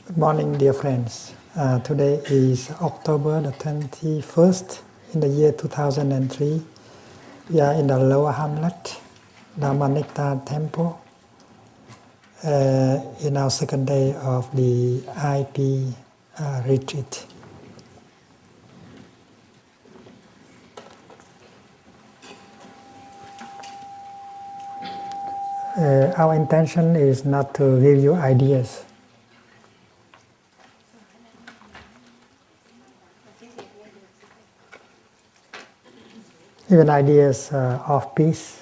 Good morning, dear friends. Today is October the 21st in the year 2003. We are in the Lower Hamlet, the Manikta Temple, in our second day of the IP retreat. Our intention is not to give you ideas. Even ideas of peace.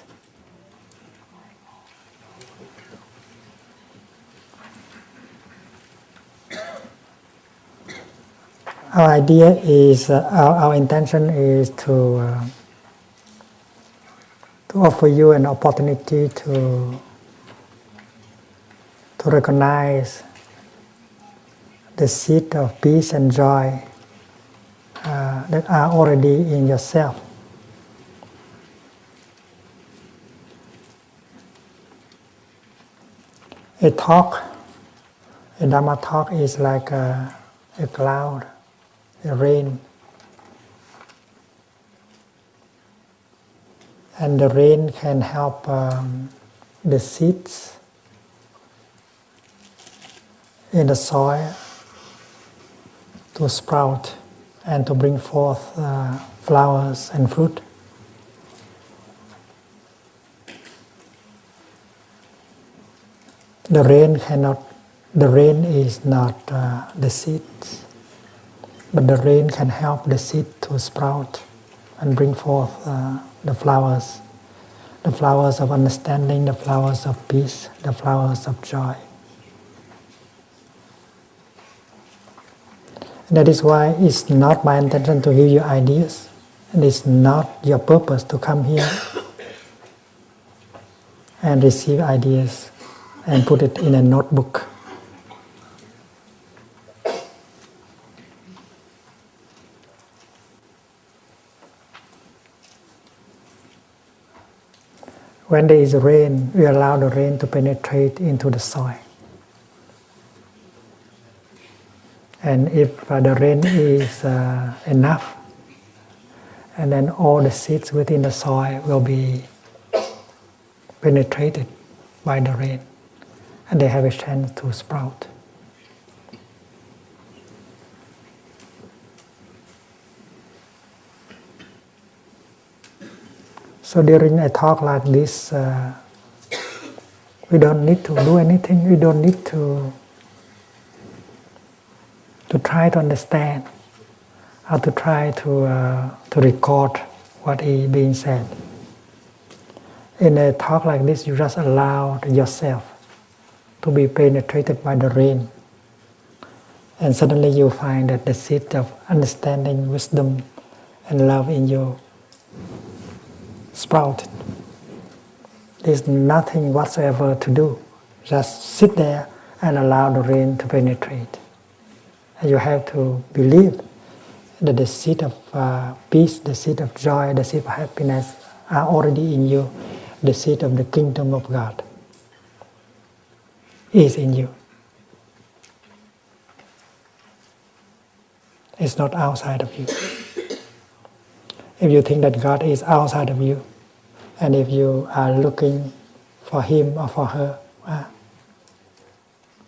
Our idea is, our intention is to offer you an opportunity to recognize the seed of peace and joy that are already in yourself. A Dharma talk is like a cloud, a rain. And the rain can help the seeds in the soil to sprout and to bring forth flowers and fruit. The rain is not the seeds, but the rain can help the seed to sprout and bring forth the flowers of understanding, the flowers of peace, the flowers of joy. And that is why it's not my intention to give you ideas, and it's not your purpose to come here and receive ideas and put it in a notebook. When there is rain, we allow the rain to penetrate into the soil. And if the rain is enough, and then all the seeds within the soil will be penetrated by the rain, and they have a chance to sprout. So during a talk like this, we don't need to do anything. We don't need to try to understand, or to try to record what is being said. In a talk like this, you just allow yourself to be penetrated by the rain. And suddenly you find that the seed of understanding, wisdom, and love in you sprouted. There's nothing whatsoever to do. Just sit there and allow the rain to penetrate. And you have to believe that the seed of peace, the seed of joy, the seed of happiness are already in you. The seed of the kingdom of God is in you. It's not outside of you. If you think that God is outside of you, and if you are looking for Him or for her,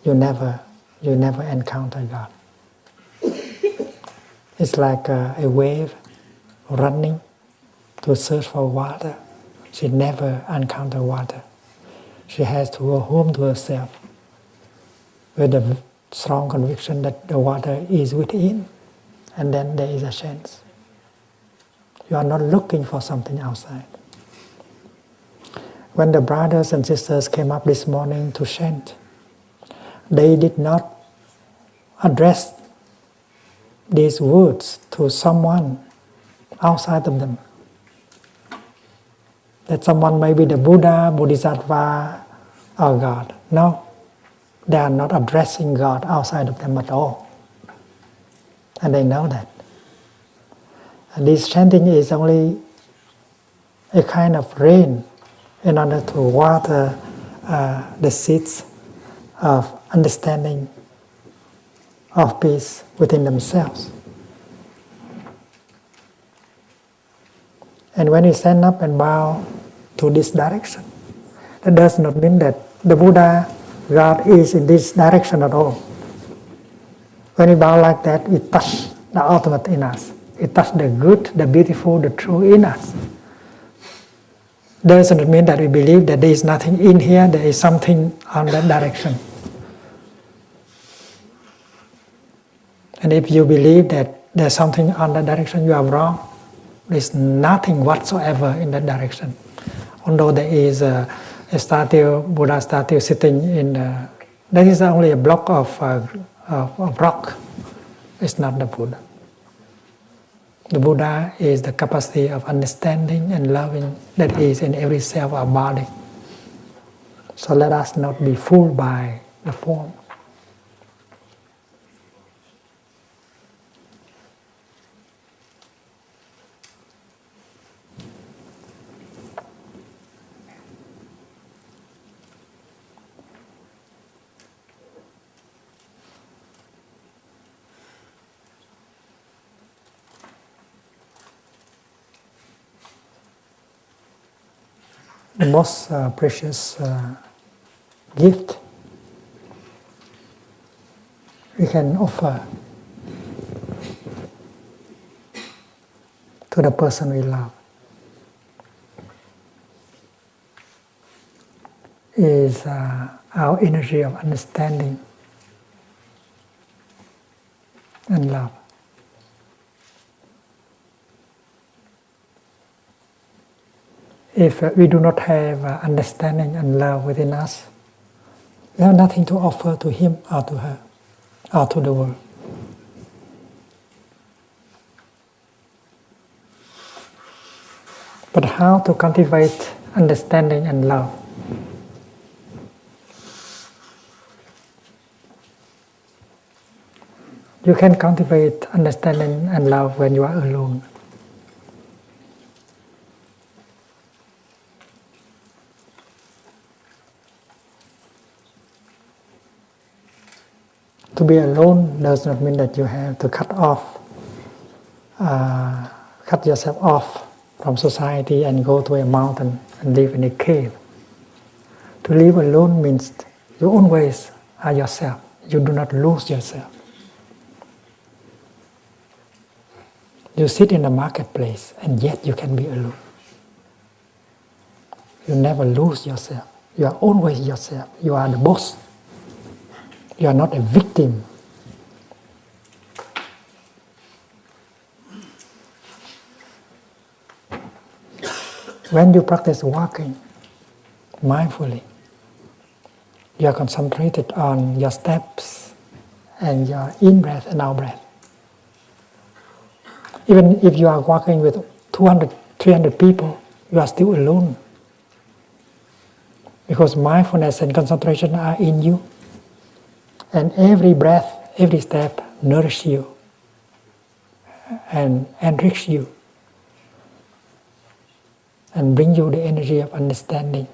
you never encounter God. It's like a wave running to search for water. She never encounters water. She has to go home to herself with a strong conviction that the water is within, and then there is a chance. You are not looking for something outside. When the brothers and sisters came up this morning to chant, they did not address these words to someone outside of them. That someone may be the Buddha, Bodhisattva, or God. No, they are not addressing God outside of them at all. And they know that. And this chanting is only a kind of rain in order to water the seeds of understanding of peace within themselves. And when we stand up and bow to this direction, that does not mean that the Buddha, God, is in this direction at all. When we bow like that, we touch the ultimate in us. We touch the good, the beautiful, the true in us. Does not mean that we believe that there is nothing in here, there is something on that direction. And if you believe that there's something on that direction, you are wrong. There is nothing whatsoever in that direction. Although there is a statue, Buddha statue sitting in, that is only a block of rock. It's not the Buddha. The Buddha is the capacity of understanding and loving that is in every cell of our body. So let us not be fooled by the form. The most precious gift we can offer to the person we love is our energy of understanding and love. If we do not have understanding and love within us, we have nothing to offer to him or to her or to the world. But how to cultivate understanding and love? You can cultivate understanding and love when you are alone. To be alone does not mean that you have to cut yourself off from society and go to a mountain and live in a cave. To live alone means you always are yourself. You do not lose yourself. You sit in the marketplace and yet you can be alone. You never lose yourself. You are always yourself. You are the boss. You are not a victim. When you practice walking mindfully, you are concentrated on your steps and your in-breath and out-breath. Even if you are walking with 200, 300 people, you are still alone. Because mindfulness and concentration are in you. And every breath, every step nourishes you and enriches you and brings you the energy of understanding,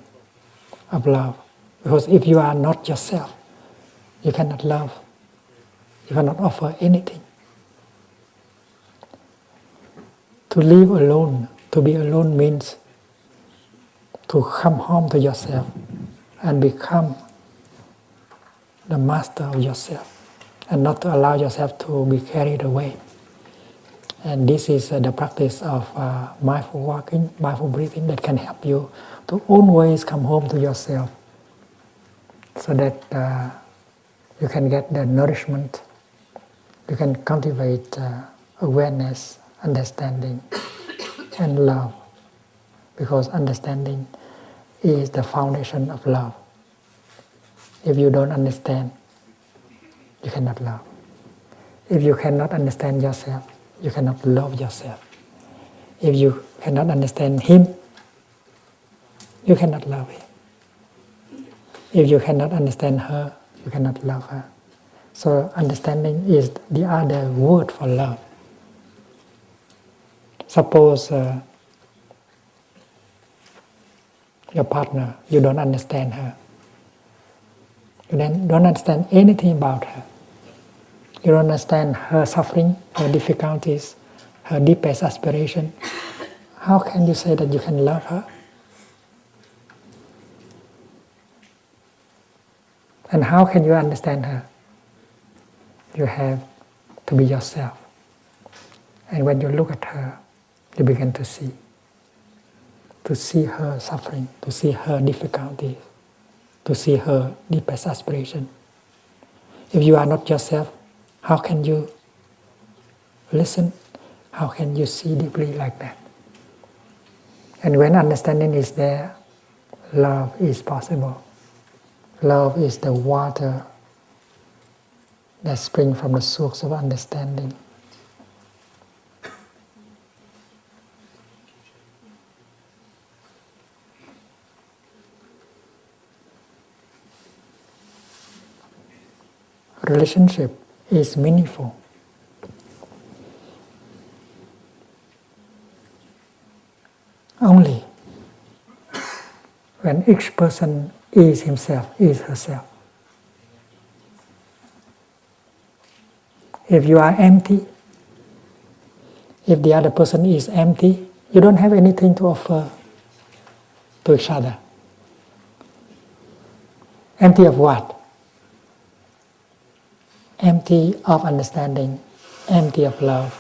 of love. Because if you are not yourself, you cannot love, you cannot offer anything. To live alone, to be alone means to come home to yourself and become the master of yourself, and not to allow yourself to be carried away. And this is the practice of mindful walking, mindful breathing that can help you to always come home to yourself, so that you can get the nourishment, you can cultivate awareness, understanding, and love. Because understanding is the foundation of love. If you don't understand, you cannot love. If you cannot understand yourself, you cannot love yourself. If you cannot understand him, you cannot love him. If you cannot understand her, you cannot love her. So understanding is the other word for love. Suppose your partner, you don't understand her. You then don't understand anything about her. you don't understand her suffering, her difficulties, her deepest aspiration, how can you say that you can love her? And how can you understand her? You have to be yourself. And when you look at her, you begin to see her suffering, to see her difficulties, to see her deepest aspiration. If you are not yourself, how can you listen? How can you see deeply like that? And when understanding is there, love is possible. Love is the water that springs from the source of understanding. Relationship is meaningful only when each person is himself, is herself. If you are empty, if the other person is empty, you don't have anything to offer to each other. Empty of what? Empty of understanding, empty of love,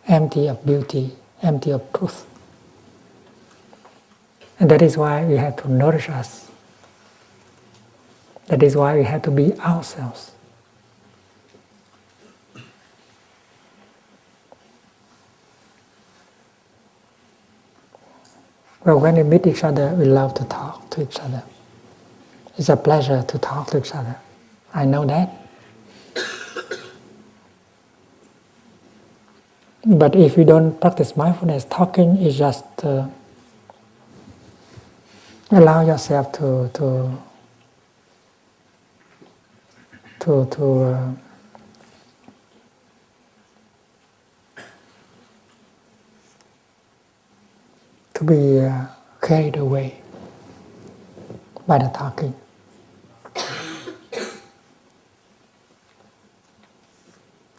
empty of beauty, empty of truth. And that is why we have to nourish us. That is why we have to be ourselves. Well, when we meet each other, we love to talk to each other. It's a pleasure to talk to each other. I know that. But if you don't practice mindfulness, talking is just allow yourself to be carried away by the talking.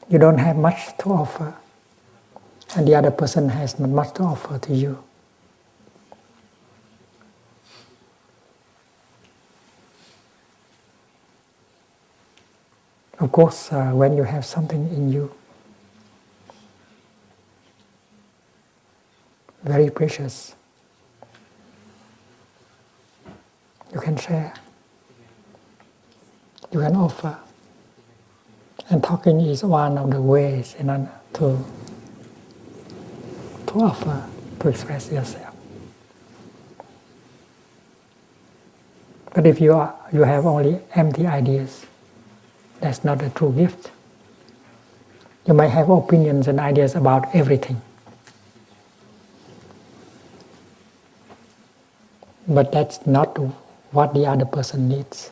You don't have much to offer, and the other person has not much to offer to you. Of course, when you have something in you, very precious, you can share, you can offer. And talking is one of the ways to offer, to express yourself. But if you have only empty ideas, that's not a true gift. You might have opinions and ideas about everything, but that's not what the other person needs.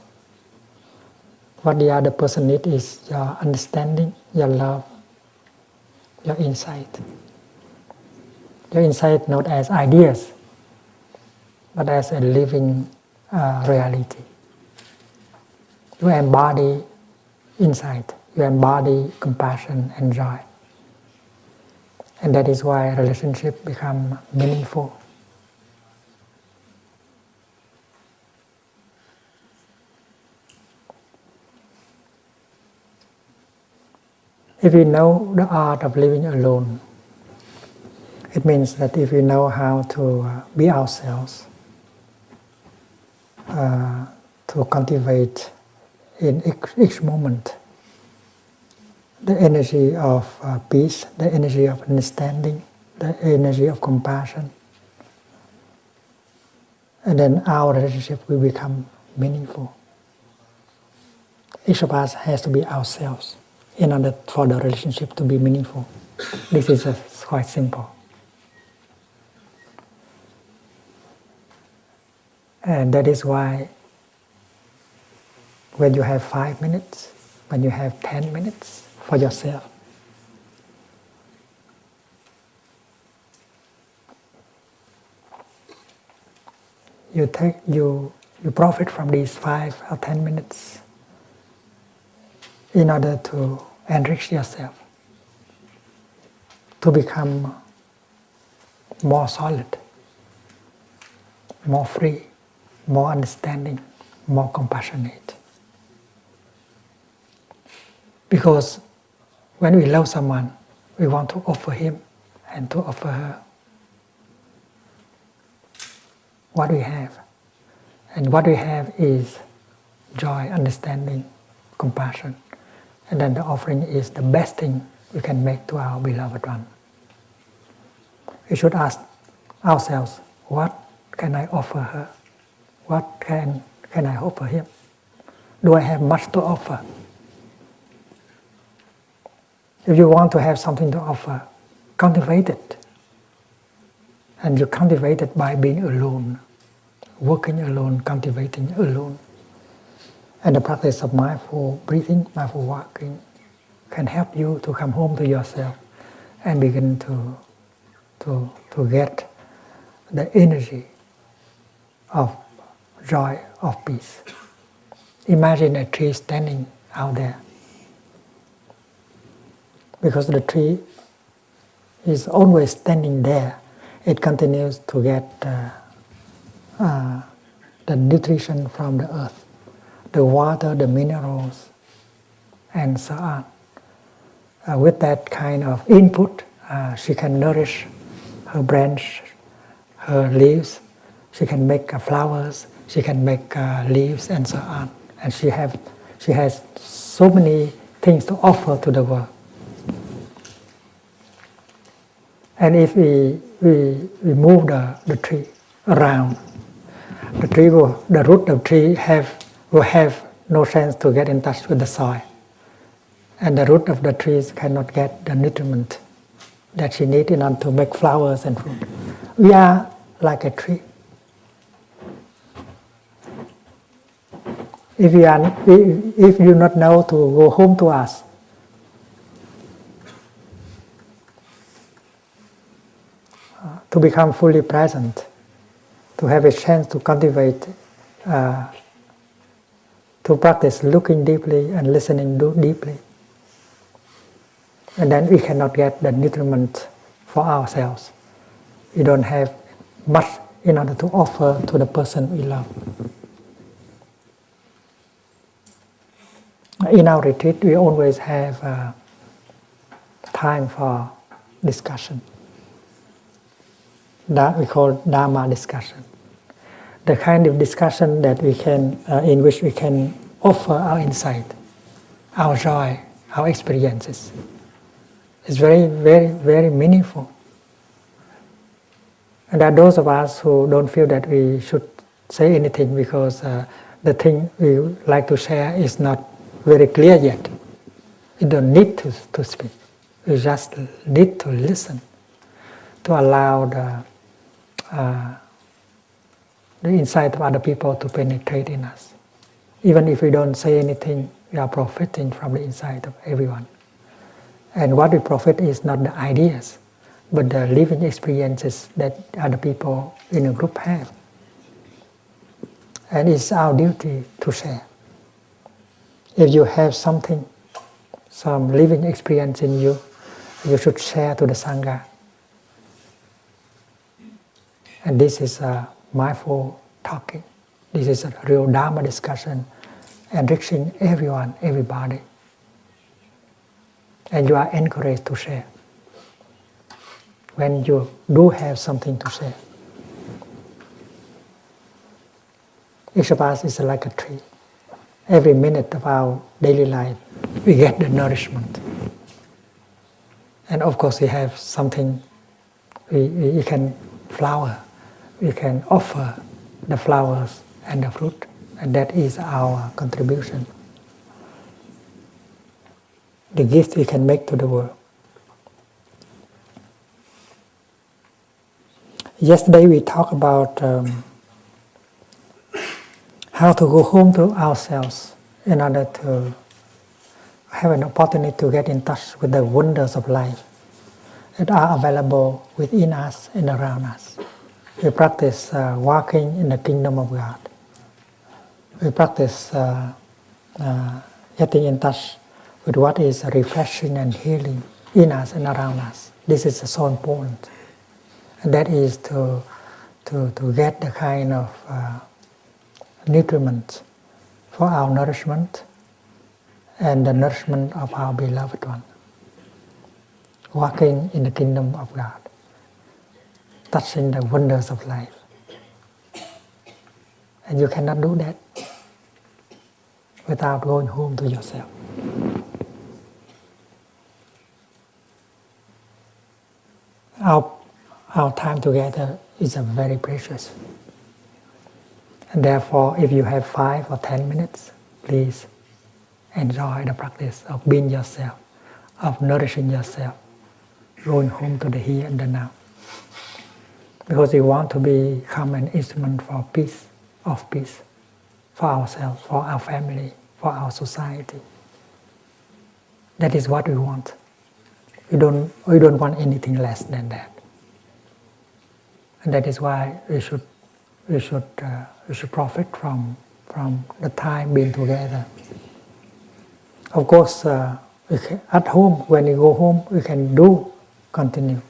What the other person needs is your understanding, your love, your insight. Your insight not as ideas, but as a living reality. You embody insight, you embody compassion and joy. And that is why relationships become meaningful. If we know the art of living alone, it means that if we know how to be ourselves, to cultivate in each moment the energy of peace, the energy of understanding, the energy of compassion, and then our relationship will become meaningful. Each of us has to be ourselves in order for the relationship to be meaningful. This is quite simple. And that is why when you have 5 minutes, when you have 10 minutes for yourself, you profit from these 5 or 10 minutes in order to enrich yourself, to become more solid, more free, more understanding, more compassionate. Because when we love someone, we want to offer him and to offer her what we have. And what we have is joy, understanding, compassion. And then the offering is the best thing we can make to our beloved one. We should ask ourselves, what can I offer her? What can I offer him? Do I have much to offer? If you want to have something to offer, cultivate it. And you cultivate it by being alone, working alone, cultivating alone. And the practice of mindful breathing, mindful walking can help you to come home to yourself and begin to get the energy of joy, of peace. Imagine a tree standing out there. Because the tree is always standing there, it continues to get the nutrition from the earth, the water, the minerals, and so on. With that kind of input, she can nourish her branch, her leaves. She can make flowers. She can make leaves, and so on. And she has so many things to offer to the world. And if we move the tree around, the root of the tree will have no chance to get in touch with the soil. And the root of the trees cannot get the nutriment that she needs in order to make flowers and fruit. We are like a tree. If you not know to go home to us, to become fully present, to have a chance to cultivate, to practice looking deeply and listening deeply. And then we cannot get the nutriment for ourselves. We don't have much in order to offer to the person we love. In our retreat, we always have time for discussion. That we call Dharma discussion. The kind of discussion that we can, in which we can offer our insight, our joy, our experiences. It's very, very, very meaningful. And there are those of us who don't feel that we should say anything because the thing we like to share is not very clear yet. We don't need to speak. We just need to listen, to allow the insight of other people to penetrate in us. Even if we don't say anything, we are profiting from the insight of everyone. And what we profit is not the ideas, but the living experiences that other people in a group have. And it's our duty to share. If you have something, some living experience in you, you should share to the Sangha. And this is a mindful talking. This is a real Dharma discussion, enriching everyone, everybody. And you are encouraged to share when you do have something to share. Each of us is like a tree. Every minute of our daily life, we get the nourishment. And of course, we have something, we can flower. We can offer the flowers and the fruit, and that is our contribution. The gift we can make to the world. Yesterday we talked about how to go home to ourselves in order to have an opportunity to get in touch with the wonders of life that are available within us and around us. We practice walking in the kingdom of God. We practice getting in touch with what is refreshing and healing in us and around us. This is so important. And that is to get the kind of nutriment for our nourishment and the nourishment of our beloved one. Walking in the kingdom of God, touching the wonders of life. And you cannot do that without going home to yourself. Our time together is very precious. And therefore, if you have 5 or 10 minutes, please enjoy the practice of being yourself, of nourishing yourself, going home to the here and the now. Because we want to become an instrument for peace, of peace, for ourselves, for our family, for our society. That is what we want. We don't want anything less than that. And that is why we should profit from the time being together. Of course, at home, when we go home, we can continue.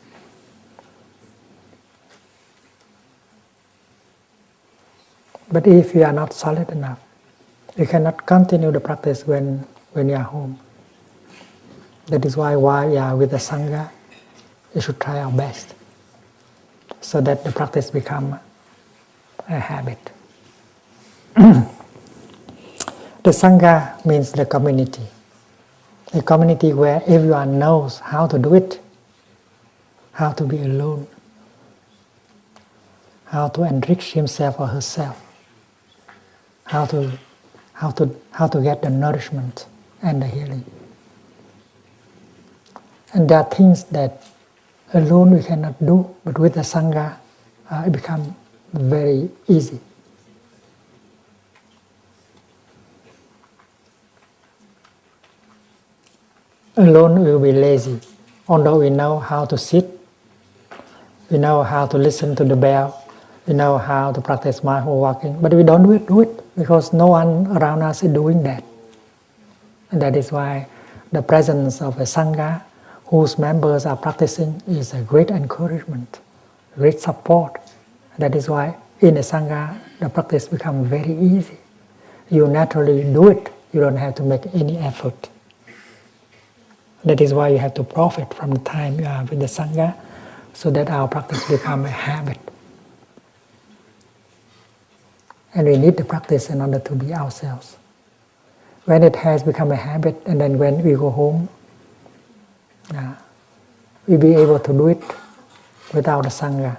But if you are not solid enough, you cannot continue the practice when you are home. That is why while you are with the Sangha, you should try our best, so that the practice become a habit. The Sangha means the community. A community where everyone knows how to do it, how to be alone, how to enrich himself or herself, how to get the nourishment and the healing. And there are things that alone we cannot do, but with the Sangha, it becomes very easy. Alone we will be lazy, although we know how to sit, we know how to listen to the bell, we know how to practice mindful walking, but we don't do it because no one around us is doing that. And that is why the presence of a Sangha whose members are practicing is a great encouragement, great support. That is why in a Sangha the practice becomes very easy. You naturally do it, you don't have to make any effort. That is why you have to profit from the time you are with the Sangha, so that our practice becomes a habit. And we need the practice in order to be ourselves. When it has become a habit, and then when we go home, we'll be able to do it without the Sangha.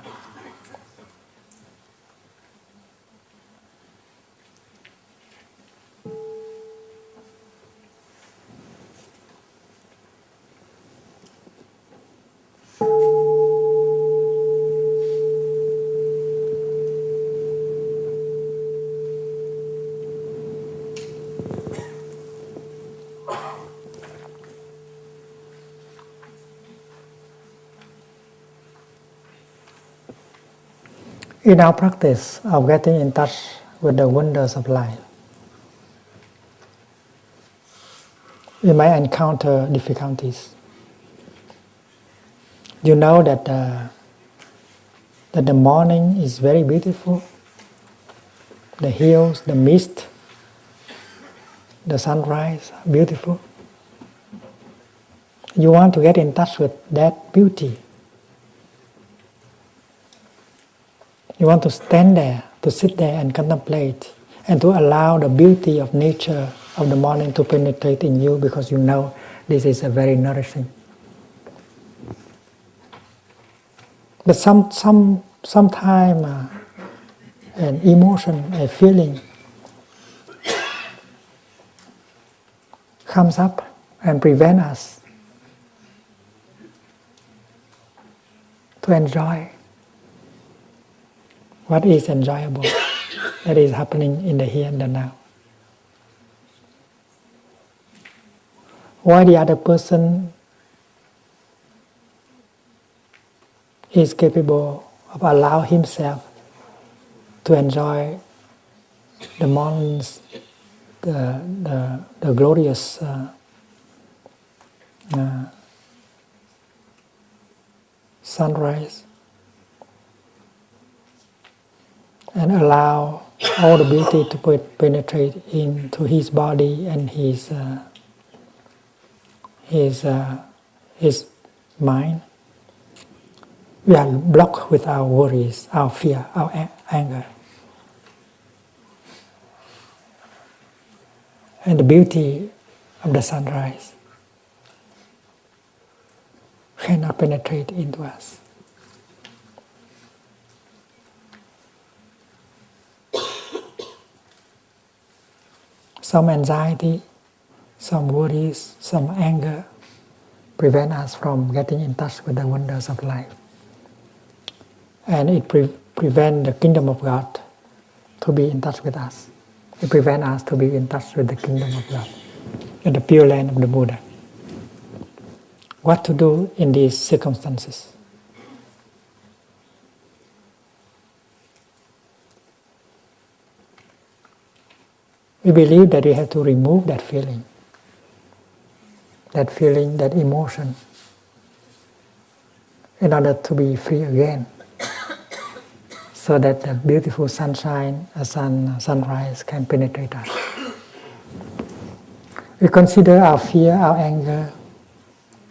In our practice of getting in touch with the wonders of life, we might encounter difficulties. You know that the morning is very beautiful, the hills, the mist, the sunrise, beautiful. You want to get in touch with that beauty. You want to stand there, to sit there and contemplate, and to allow the beauty of nature of the morning to penetrate in you, because you know this is a very nourishing. But sometime an emotion, a feeling comes up and prevent us to enjoy what is enjoyable, that is happening in the here and the now. Why the other person is capable of allowing himself to enjoy the morning's, the glorious sunrise, and allow all the beauty to penetrate into his body and his mind. We are blocked with our worries, our fear, our anger. And the beauty of the sunrise cannot penetrate into us. Some anxiety, some worries, some anger prevent us from getting in touch with the wonders of life. And it prevents the kingdom of God to be in touch with us. It prevents us to be in touch with the kingdom of God, in the pure land of the Buddha. What to do in these circumstances? We believe that we have to remove that feeling, that emotion, in order to be free again, so that the beautiful sunshine, sunrise can penetrate us. We consider our fear, our anger,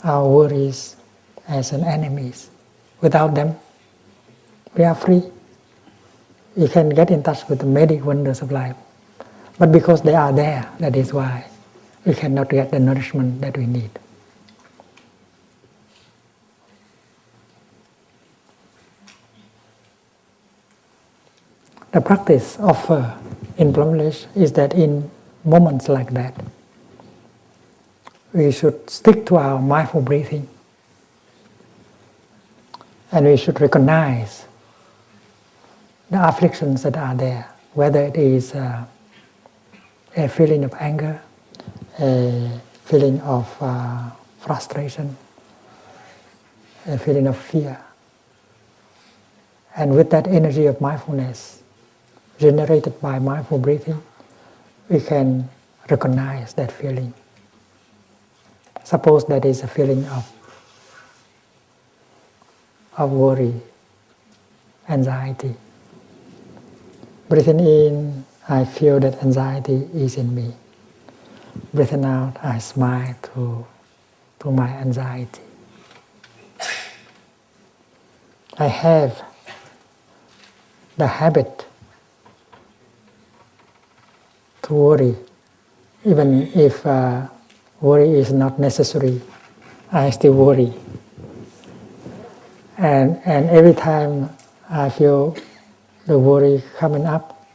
our worries as an enemies. Without them, we are free. We can get in touch with the many wonders of life. But because they are there, that is why we cannot get the nourishment that we need. The practice offered in Plum Village is that in moments like that, we should stick to our mindful breathing, and we should recognize the afflictions that are there, whether it is a feeling of anger, a feeling of frustration, a feeling of fear. And with that energy of mindfulness generated by mindful breathing, we can recognize that feeling. Suppose that is a feeling of worry, anxiety. Breathing in, I feel that anxiety is in me. Breathing out, I smile to my anxiety. I have the habit to worry, even if worry is not necessary, I still worry. And every time I feel the worry coming up,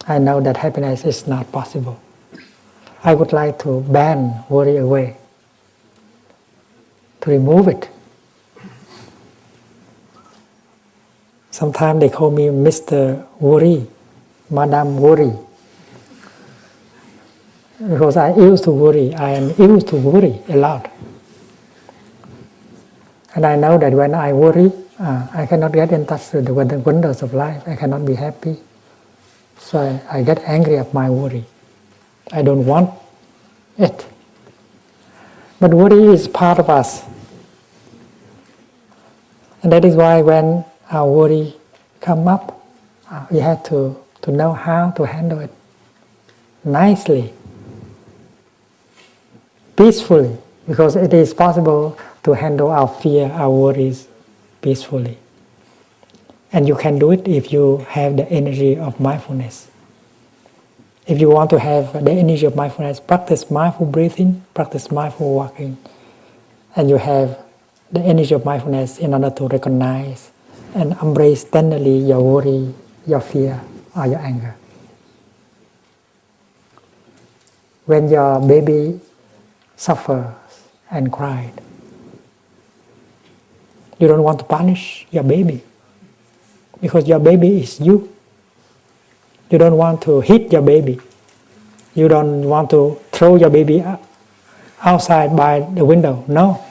I know that happiness is not possible. I would like to ban worry away, to remove it. Sometimes they call me Mr. Worry, Madam Worry. Because I used to worry, I am used to worry a lot. And I know that when I worry, I cannot get in touch with the wonders of life. I cannot be happy. So I get angry at my worry. I don't want it. But worry is part of us. And that is why when our worry come up, we have to know how to handle it nicely, peacefully, because it is possible to handle our fear, our worries peacefully. And you can do it if you have the energy of mindfulness. If you want to have the energy of mindfulness, practice mindful breathing, practice mindful walking, and you have the energy of mindfulness in order to recognize and embrace tenderly your worry, your fear, or your anger. When your baby suffers and cried, you don't want to punish your baby, because your baby is you. You don't want to hit your baby. You don't want to throw your baby outside by the window. No.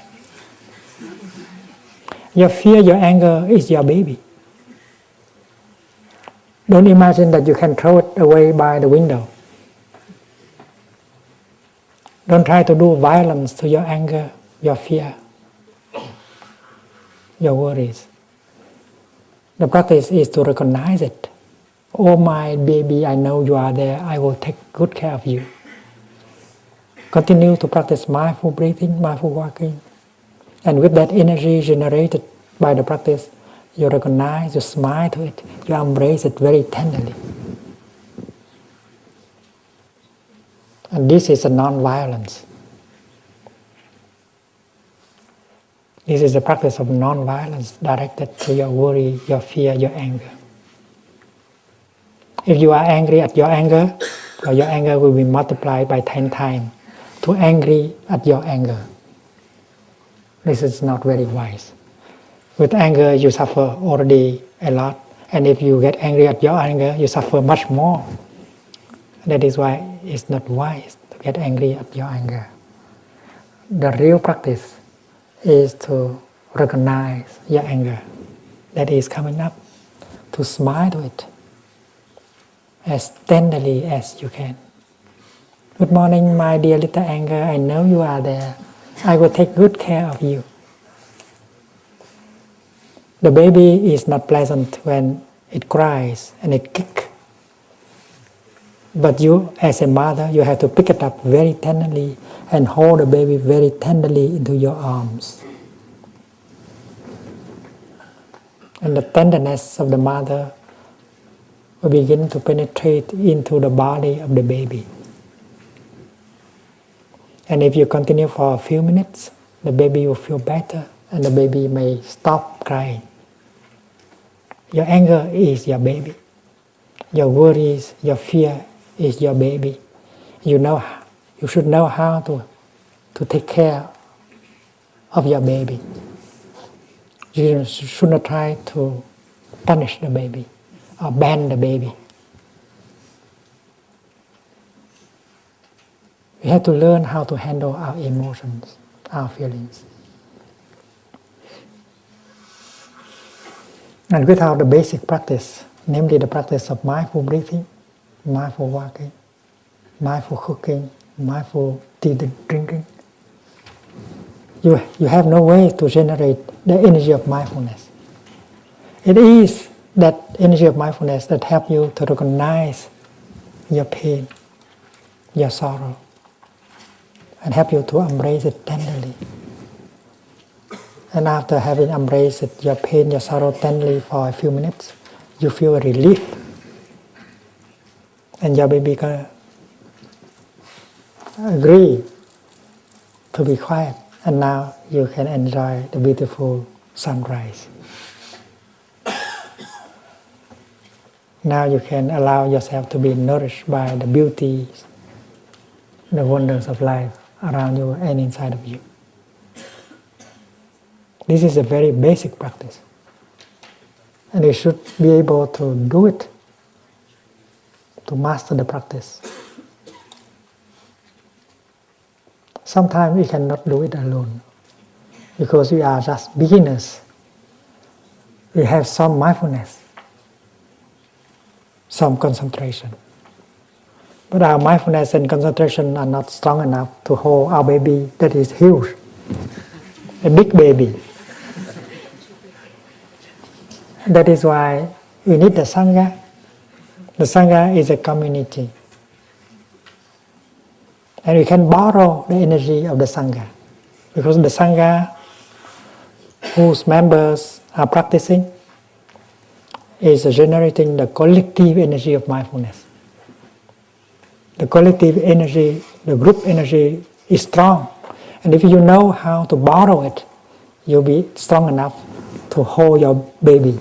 Your fear, your anger is your baby. Don't imagine that you can throw it away by the window. Don't try to do violence to your anger, your fear, your worries. The practice is to recognize it. Oh my baby, I know you are there. I will take good care of you. Continue to practice mindful breathing, mindful walking. And with that energy generated by the practice, you recognize, you smile to it, you embrace it very tenderly. And this is a non-violence. This is the practice of non-violence directed to your worry, your fear, your anger. If you are angry at your anger, your anger will be multiplied by 10 times to angry at your anger. This is not very wise. With anger, you suffer already a lot. And if you get angry at your anger, you suffer much more. That is why it's not wise to get angry at your anger. The real practice is to recognize your anger that is coming up, to smile to it as tenderly as you can. Good morning, my dear little anger. I know you are there. I will take good care of you. The baby is not pleasant when it cries and it kicks. But you, as a mother, you have to pick it up very tenderly and hold the baby very tenderly into your arms. And the tenderness of the mother will begin to penetrate into the body of the baby. And if you continue for a few minutes, the baby will feel better and the baby may stop crying. Your anger is your baby. Your worries, your fear is your baby. You should know how to take care of your baby. You should not try to punish the baby or ban the baby. We have to learn how to handle our emotions, our feelings. And without the basic practice, namely the practice of mindful breathing, mindful walking, mindful cooking, mindful tea drinking, you have no way to generate the energy of mindfulness. It is that energy of mindfulness that helps you to recognize your pain, your sorrow, and help you to embrace it tenderly. And after having embraced it, your pain, your sorrow tenderly for a few minutes, you feel a relief. And your baby can agree to be quiet. And now you can enjoy the beautiful sunrise. Now you can allow yourself to be nourished by the beauty, the wonders of life around you and inside of you. This is a very basic practice. And you should be able to do it, to master the practice. Sometimes we cannot do it alone because we are just beginners. We have some mindfulness, some concentration. But our mindfulness and concentration are not strong enough to hold our baby that is huge, a big baby. That is why we need the Sangha. The Sangha is a community. And we can borrow the energy of the Sangha. Because the Sangha, whose members are practicing, is generating the collective energy of mindfulness. The collective energy, the group energy is strong. And if you know how to borrow it, you'll be strong enough to hold your baby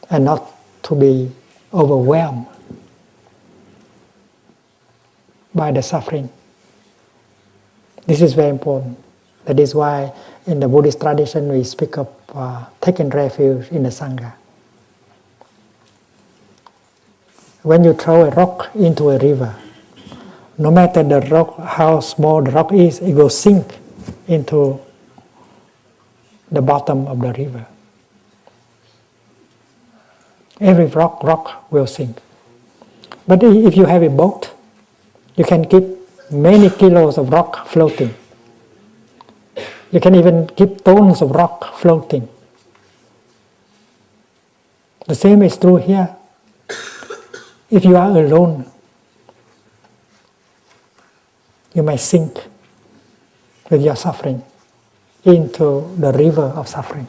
and not to be overwhelmed by the suffering. This is very important. That is why in the Buddhist tradition we speak of taking refuge in the Sangha. When you throw a rock into a river, no matter the rock, how small the rock is, it will sink into the bottom of the river. Every rock will sink. But if you have a boat, you can keep many kilos of rock floating. You can even keep tons of rock floating. The same is true here. If you are alone, you may sink with your suffering into the river of suffering.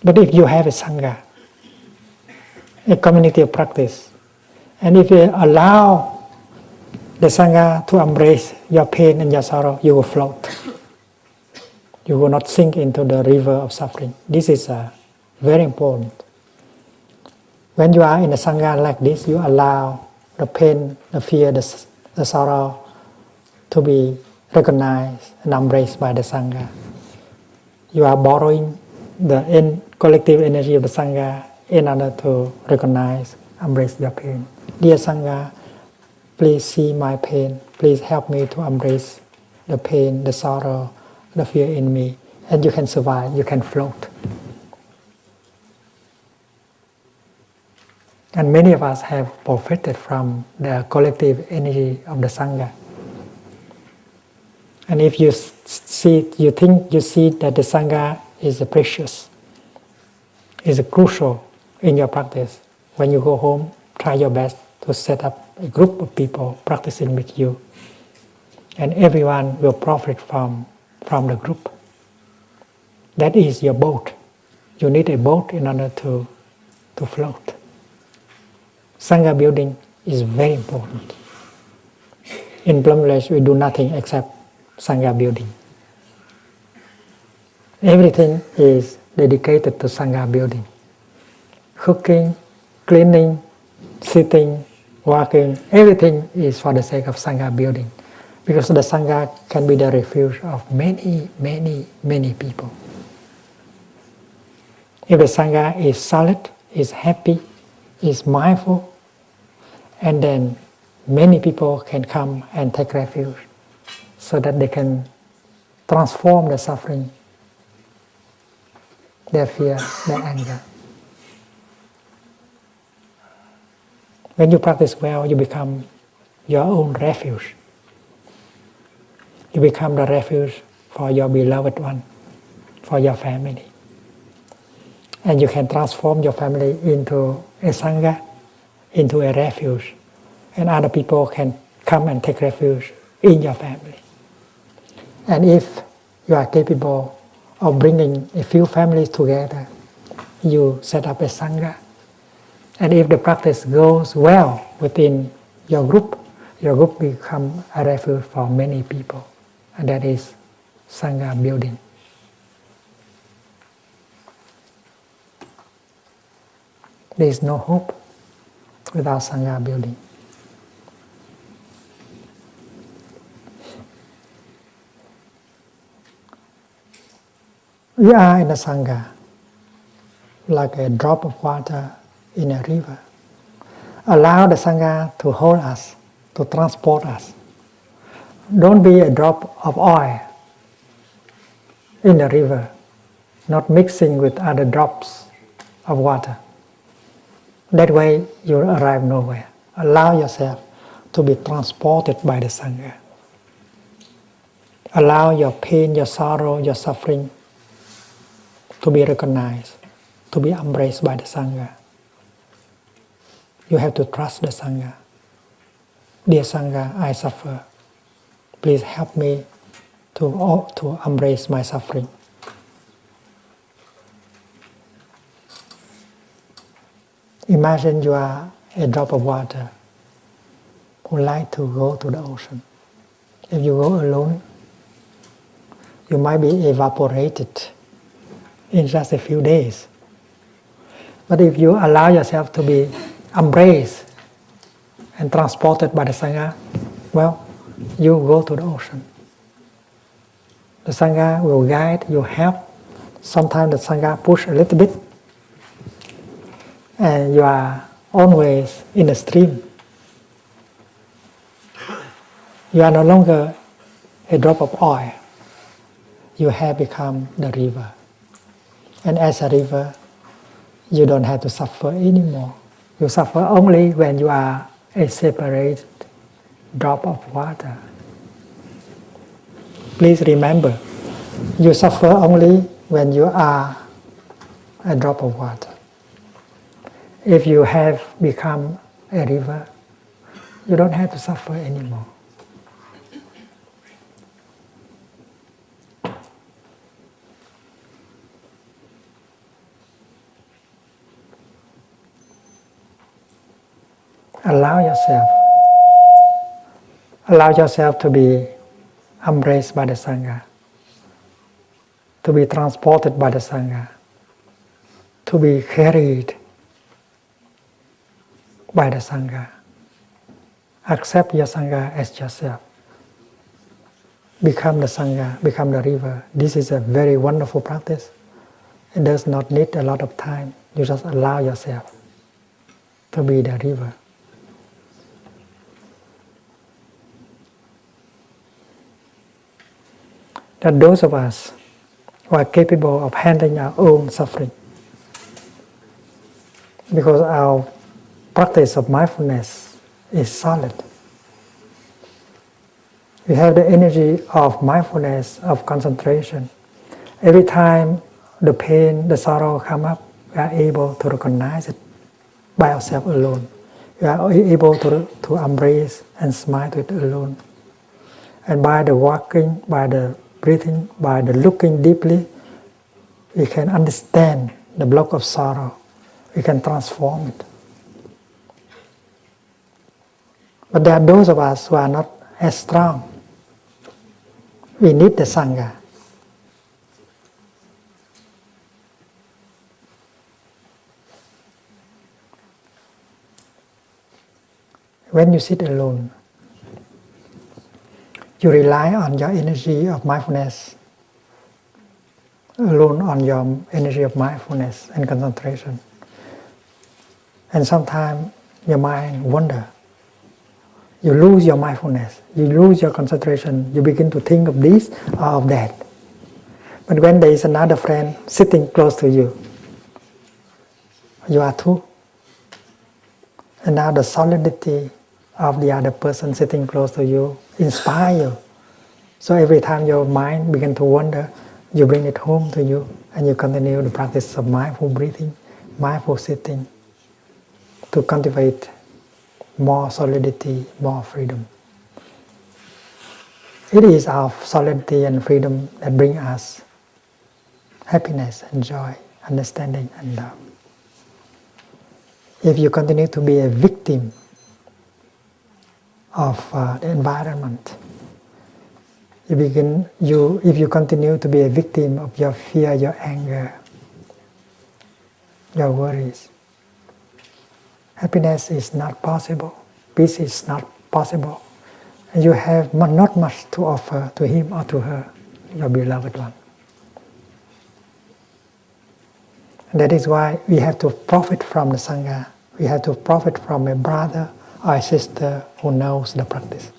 But if you have a Sangha, a community of practice, and if you allow the Sangha to embrace your pain and your sorrow, you will float. You will not sink into the river of suffering. This is very important. When you are in a Sangha like this, you allow the pain, the fear, the sorrow to be recognized and embraced by the Sangha. You are borrowing the collective energy of the Sangha in order to recognize, embrace your pain. Dear Sangha, please see my pain. Please help me to embrace the pain, the sorrow, the fear in me. And you can survive, you can float. And many of us have profited from the collective energy of the Sangha. And if you see that the Sangha is precious, is crucial in your practice, when you go home, try your best to set up a group of people practicing with you. And everyone will profit from the group. That is your boat. You need a boat in order to float. Sangha building is very important. In Plum Village, we do nothing except Sangha building. Everything is dedicated to Sangha building. Cooking, cleaning, sitting, walking, everything is for the sake of Sangha building. Because the Sangha can be the refuge of many, many, many people. If the Sangha is solid, is happy, is mindful, and then many people can come and take refuge so that they can transform the suffering, their fear, their anger. When you practice well, you become your own refuge. You become the refuge for your beloved one, for your family. And you can transform your family into a Sangha, into a refuge. And other people can come and take refuge in your family. And if you are capable of bringing a few families together, you set up a Sangha. And if the practice goes well within your group becomes a refuge for many people. And that is Sangha building. There is no hope without Sangha building. We are in a Sangha like a drop of water in a river. Allow the Sangha to hold us, to transport us. Don't be a drop of oil in the river, not mixing with other drops of water. That way you arrive nowhere. Allow yourself to be transported by the Sangha. Allow your pain, your sorrow, your suffering to be recognized, to be embraced by the Sangha. You have to trust the Sangha. Dear Sangha, I suffer. Please help me to embrace my suffering. Imagine you are a drop of water who like to go to the ocean. If you go alone, you might be evaporated in just a few days. But if you allow yourself to be embraced and transported by the Sangha, well, you go to the ocean. The Sangha will guide, you help. Sometimes the Sangha push a little bit, and you are always in the stream. You are no longer a drop of oil. You have become the river. And as a river, you don't have to suffer anymore. You suffer only when you are a separate drop of water. Please remember, you suffer only when you are a drop of water. If you have become a river, you don't have to suffer anymore. Allow yourself to be embraced by the Sangha, to be transported by the Sangha, to be carried by the Sangha. Accept your Sangha as yourself. Become the Sangha, become the river. This is a very wonderful practice. It does not need a lot of time. You just allow yourself to be the river. That those of us who are capable of handling our own suffering, because our practice of mindfulness is solid. We have the energy of mindfulness, of concentration. Every time the pain, the sorrow come up, we are able to recognize it by ourselves alone. We are able to embrace and smile to it alone. And by the walking, by the breathing, by the looking deeply, we can understand the block of sorrow. We can transform it. But there are those of us who are not as strong. We need the Sangha. When you sit alone, you rely on your energy of mindfulness, alone on your energy of mindfulness and concentration. And sometimes your mind wanders. You lose your mindfulness, you lose your concentration, you begin to think of this or of that. But when there is another friend sitting close to you, you are two. And now the solidity of the other person sitting close to you inspires you. So every time your mind begins to wander, you bring it home to you and you continue the practice of mindful breathing, mindful sitting to cultivate more solidity, more freedom. It is our solidity and freedom that bring us happiness and joy, understanding and love. If you continue to be a victim of the environment, if you continue to be a victim of your fear, your anger, your worries, happiness is not possible. Peace is not possible. And you have not much to offer to him or to her, your beloved one. And that is why we have to profit from the Sangha. We have to profit from a brother or a sister who knows the practice.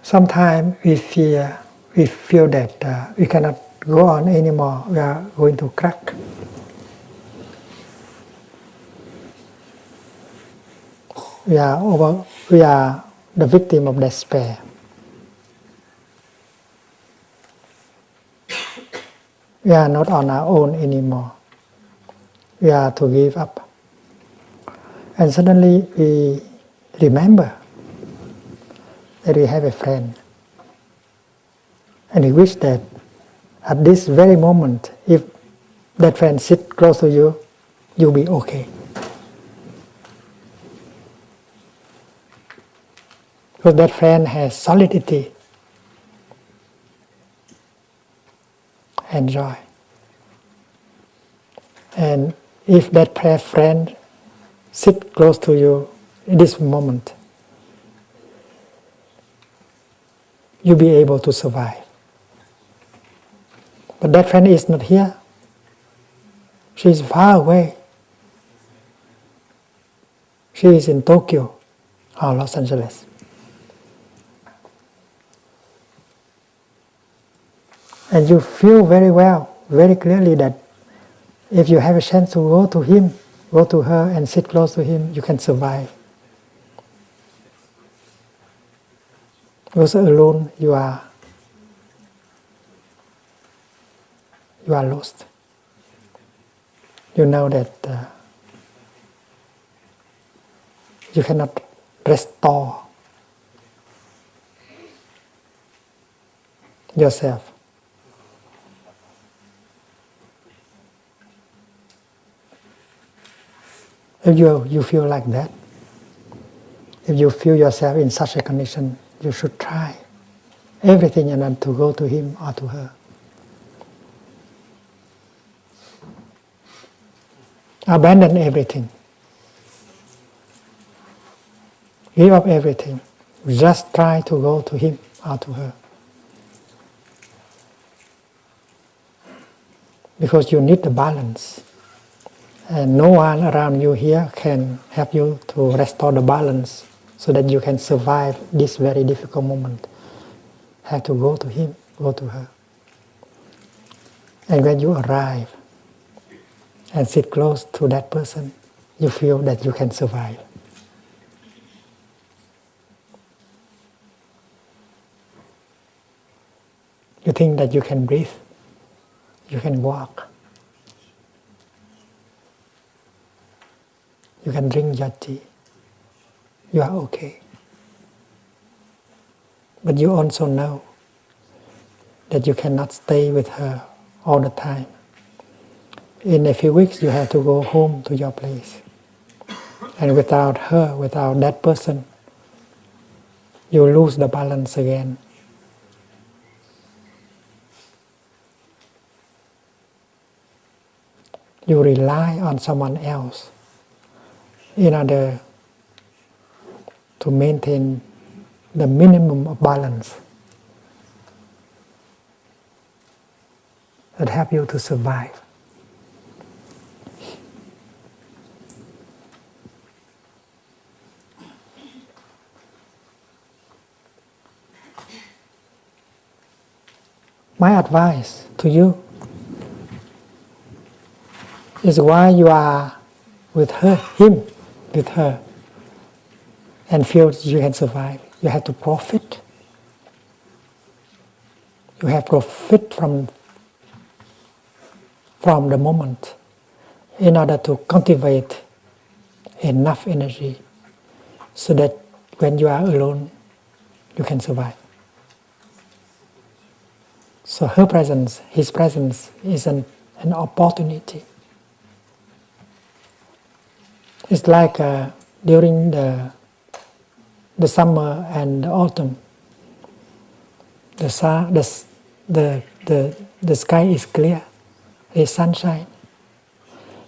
Sometimes we feel that we cannot go on anymore, we are going to crack. We are the victim of despair. We are not on our own anymore. We are to give up. And suddenly we remember that we have a friend. And we wish that at this very moment, if that friend sits close to you, you'll be okay. Because that friend has solidity and joy. And if that friend sits close to you in this moment, you'll be able to survive. But that friend is not here. She is far away. She is in Tokyo or Los Angeles. And you feel very well very clearly that if you have a chance to go to him, go to her and sit close to him, you can survive. Because alone you are lost. You know that you cannot restore yourself. If you feel like that, if you feel yourself in such a condition, you should try everything in order to go to him or to her. Abandon everything. Give up everything. Just try to go to him or to her. Because you need the balance. And no one around you here can help you to restore the balance so that you can survive this very difficult moment. Have to go to him, go to her. And when you arrive and sit close to that person, you feel that you can survive. You think that you can breathe, you can walk, you can drink your tea, you are okay. But you also know that you cannot stay with her all the time. In a few weeks you have to go home to your place. And without her, without that person, you lose the balance again. You rely on someone else in order to maintain the minimum of balance that help you to survive. My advice to you is why you are with her, with her, and feel you can survive. You have to profit. You have to profit from the moment in order to cultivate enough energy so that when you are alone, you can survive. So her presence, his presence is an opportunity. It's like during the summer and the autumn, the sky is clear, there's sunshine.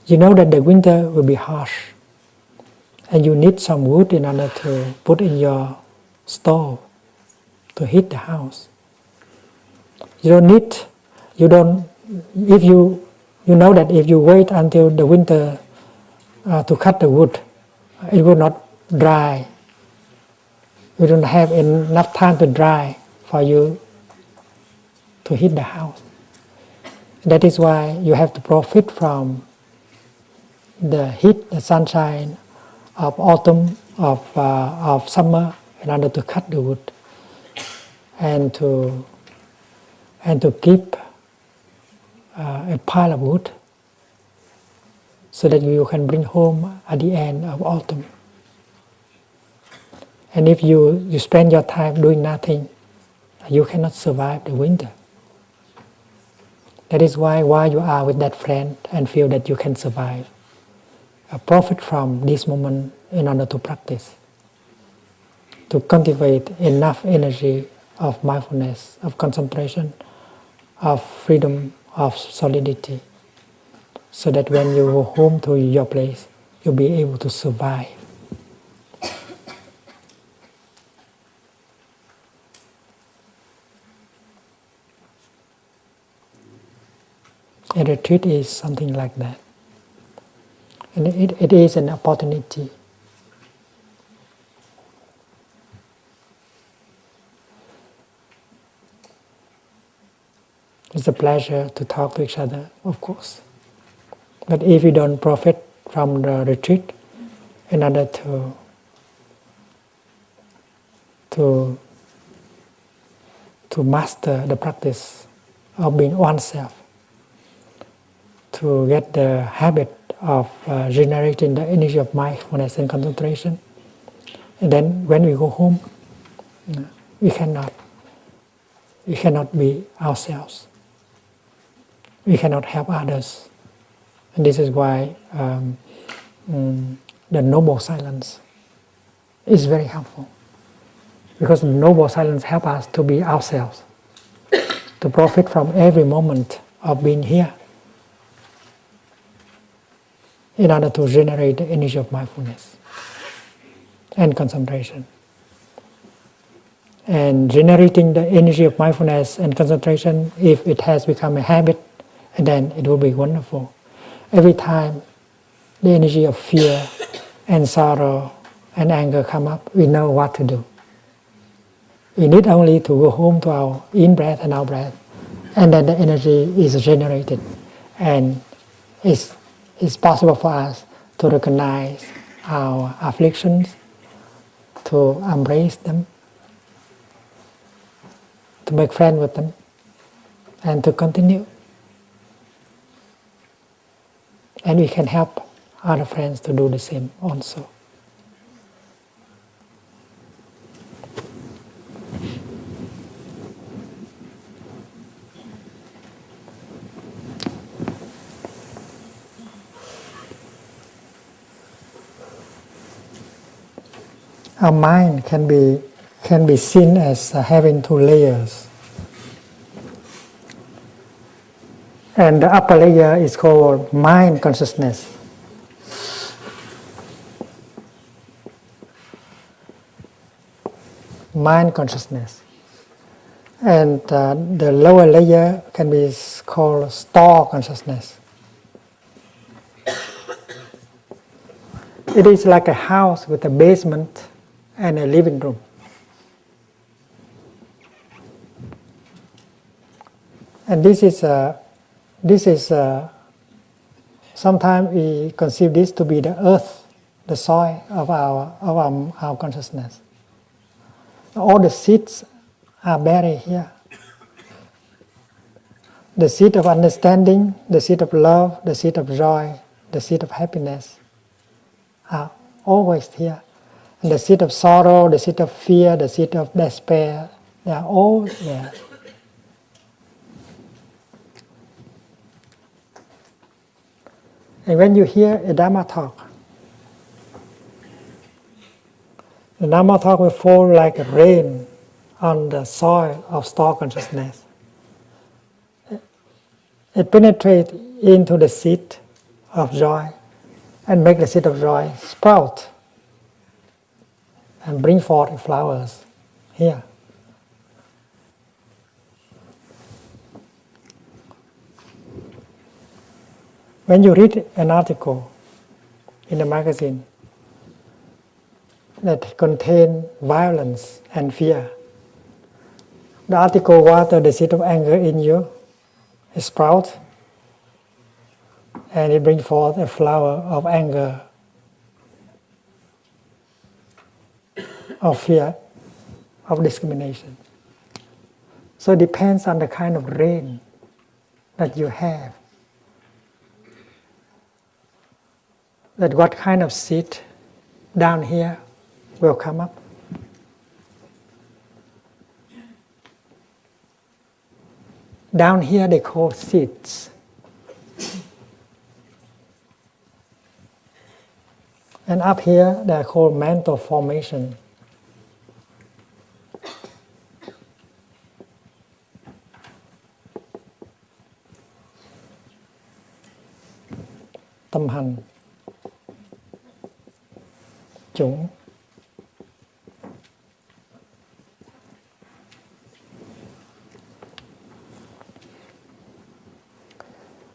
You know that the winter will be harsh, and you need some wood in order to put in your stove to heat the house. If you know that if you wait until the winter to cut the wood, it will not dry. You don't have enough time to dry for you to heat the house. That is why you have to profit from the heat, the sunshine of autumn, of summer, in order to cut the wood and to keep a pile of wood so that you can bring home at the end of autumn. And if you spend your time doing nothing, you cannot survive the winter. That is why while you are with that friend and feel that you can survive, profit from this moment in order to practice, to cultivate enough energy of mindfulness, of concentration, of freedom, of solidity, so that when you go home to your place, you'll be able to survive. A retreat is something like that. And it is an opportunity. It's a pleasure to talk to each other, of course. But if you don't profit from the retreat in order to master the practice of being oneself, to get the habit of generating the energy of mindfulness and concentration, and then when we go home, we cannot be ourselves. We cannot help others. And this is why the noble silence is very helpful. Because noble silence helps us to be ourselves, to profit from every moment of being here in order to generate the energy of mindfulness and concentration. And generating the energy of mindfulness and concentration, if it has become a habit, then it will be wonderful. Every time the energy of fear and sorrow and anger come up, we know what to do. We need only to go home to our in-breath and out-breath, and then the energy is generated. And it's possible for us to recognize our afflictions, to embrace them, to make friends with them, and to continue. And we can help other friends to do the same also. Our mind can be seen as having two layers. And the upper layer is called mind consciousness. Mind consciousness. And the lower layer can be called store consciousness. It is like a house with a basement and a living room. And this is sometimes we conceive this to be the earth, the soil of our consciousness. All the seeds are buried here. The seed of understanding, the seed of love, the seed of joy, the seed of happiness are always here. And the seed of sorrow, the seed of fear, the seed of despair, they are all there. And when you hear a Dharma talk, the Dharma talk will fall like rain on the soil of store consciousness. It penetrates into the seed of joy and make the seed of joy sprout and bring forth flowers here. When you read an article in a magazine that contains violence and fear, the article water the seed of anger in you, it sprouts, and it brings forth a flower of anger, of fear, of discrimination. So it depends on the kind of rain that you have, that what kind of seed down here will come up. Down here they call seeds. And up here they are called mental formation. Tâm hành, chủng.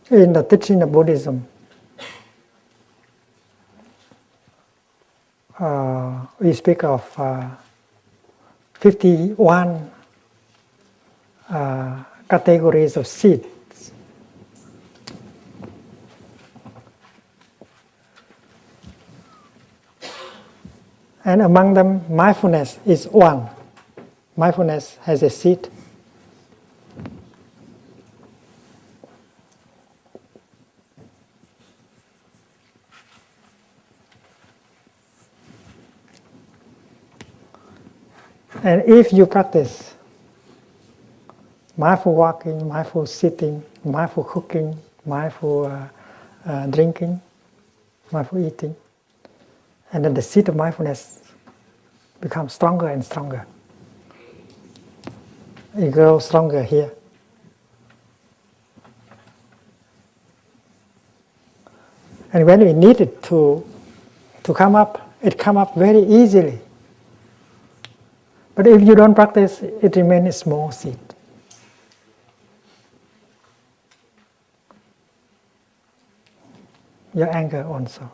In the teaching of Buddhism, we speak of 51 categories of seeds. And among them, mindfulness is one. Mindfulness has a seed. And if you practice mindful walking, mindful sitting, mindful cooking, mindful drinking, mindful eating, and then the seed of mindfulness becomes stronger and stronger. It grows stronger here. And when we need it to come up, it comes up very easily. But if you don't practice, it remains a small seed. Your anger also.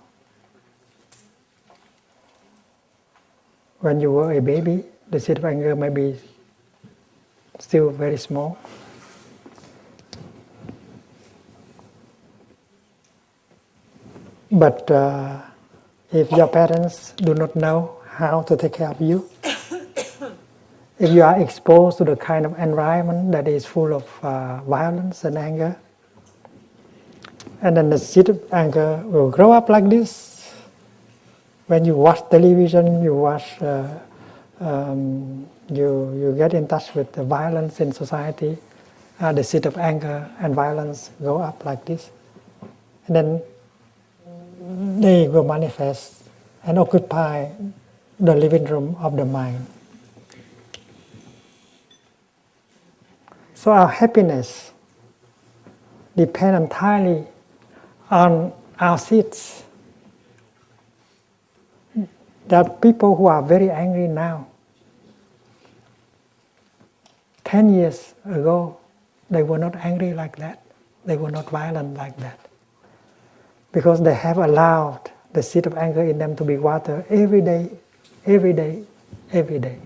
When you were a baby, the seed of anger may be still very small. But if your parents do not know how to take care of you, if you are exposed to the kind of environment that is full of violence and anger, and then the seed of anger will grow up like this. When you watch television, you get in touch with the violence in society, the seed of anger and violence go up like this. And then they will manifest and occupy the living room of the mind. So our happiness depends entirely on our seeds. There are people who are very angry now. 10 years ago, they were not angry like that. They were not violent like that. Because they have allowed the seed of anger in them to be watered every day, every day, every day.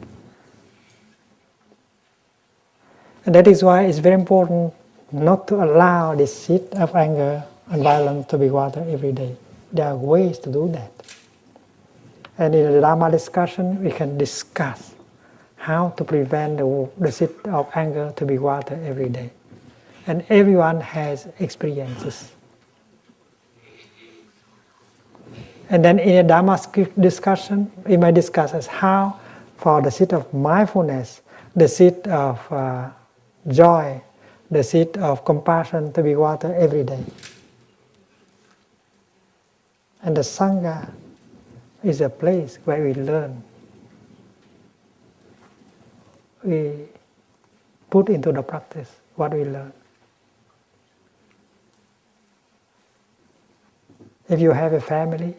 And that is why it's very important not to allow the seed of anger and violence to be watered every day. There are ways to do that. And in the Dharma discussion, we can discuss how to prevent the seed of anger to be watered every day. And everyone has experiences. And then in a Dharma discussion, we may discuss as how for the seed of mindfulness, the seed of joy, the seed of compassion to be watered every day. And the Sangha is a place where we learn. We put into the practice what we learn. If you have a family,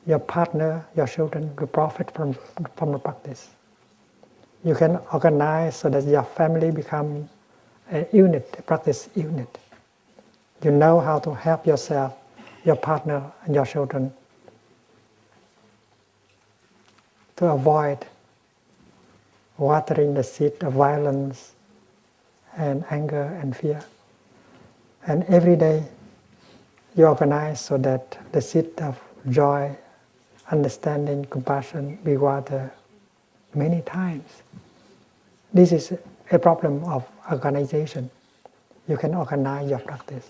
your partner, your children will profit from the practice. You can organize so that your family become a unit, a practice unit. You know how to help yourself, your partner, and your children to avoid watering the seed of violence and anger and fear. And every day you organize so that the seed of joy, understanding, compassion be watered many times. This is a problem of organization. You can organize your practice.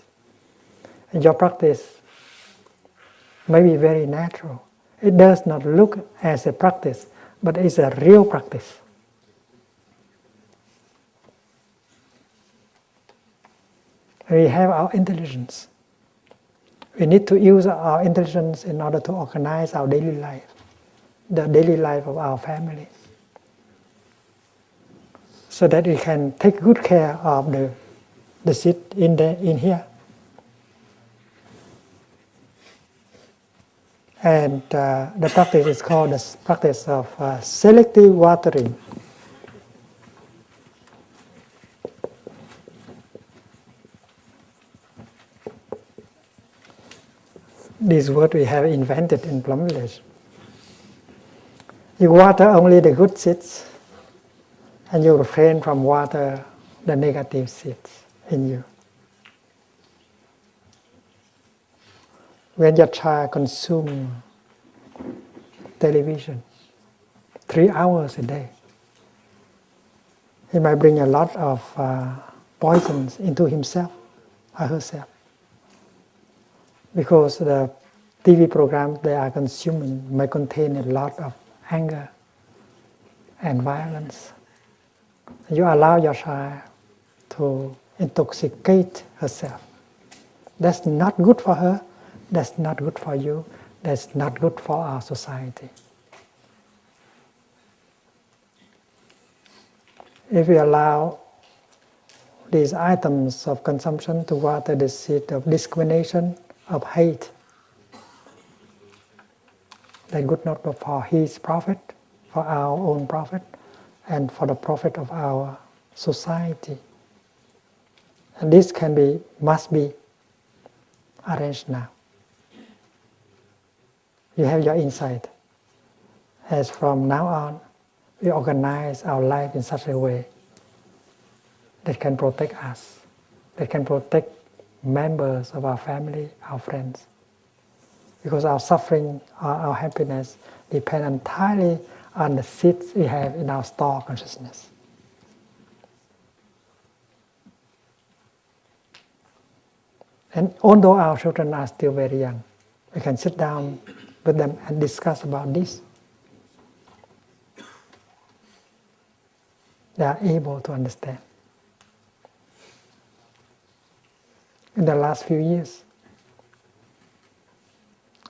And your practice may be very natural. It does not look as a practice, but it's a real practice. We have our intelligence. We need to use our intelligence in order to organize our daily life, the daily life of our family, so that we can take good care of the seed in here. And the practice is called the practice of selective watering. This word we have invented in Plum Village. You water only the good seeds, and you refrain from water the negative seeds in you. When your child consumes television 3 hours a day, he might bring a lot of poisons into himself or herself. Because the TV programs they are consuming may contain a lot of anger and violence. You allow your child to intoxicate herself. That's not good for her, that's not good for you, that's not good for our society. If we allow these items of consumption to water the seed of discrimination, of hate, that good not for his profit, for our own profit, and for the profit of our society. And this must be arranged now. You have your insight. As from now on, we organize our life in such a way that can protect us, that can protect members of our family, our friends. Because our suffering or our happiness depend entirely on the seeds we have in our store consciousness. And although our children are still very young, we can sit down with them and discuss about this. They are able to understand. In the last few years,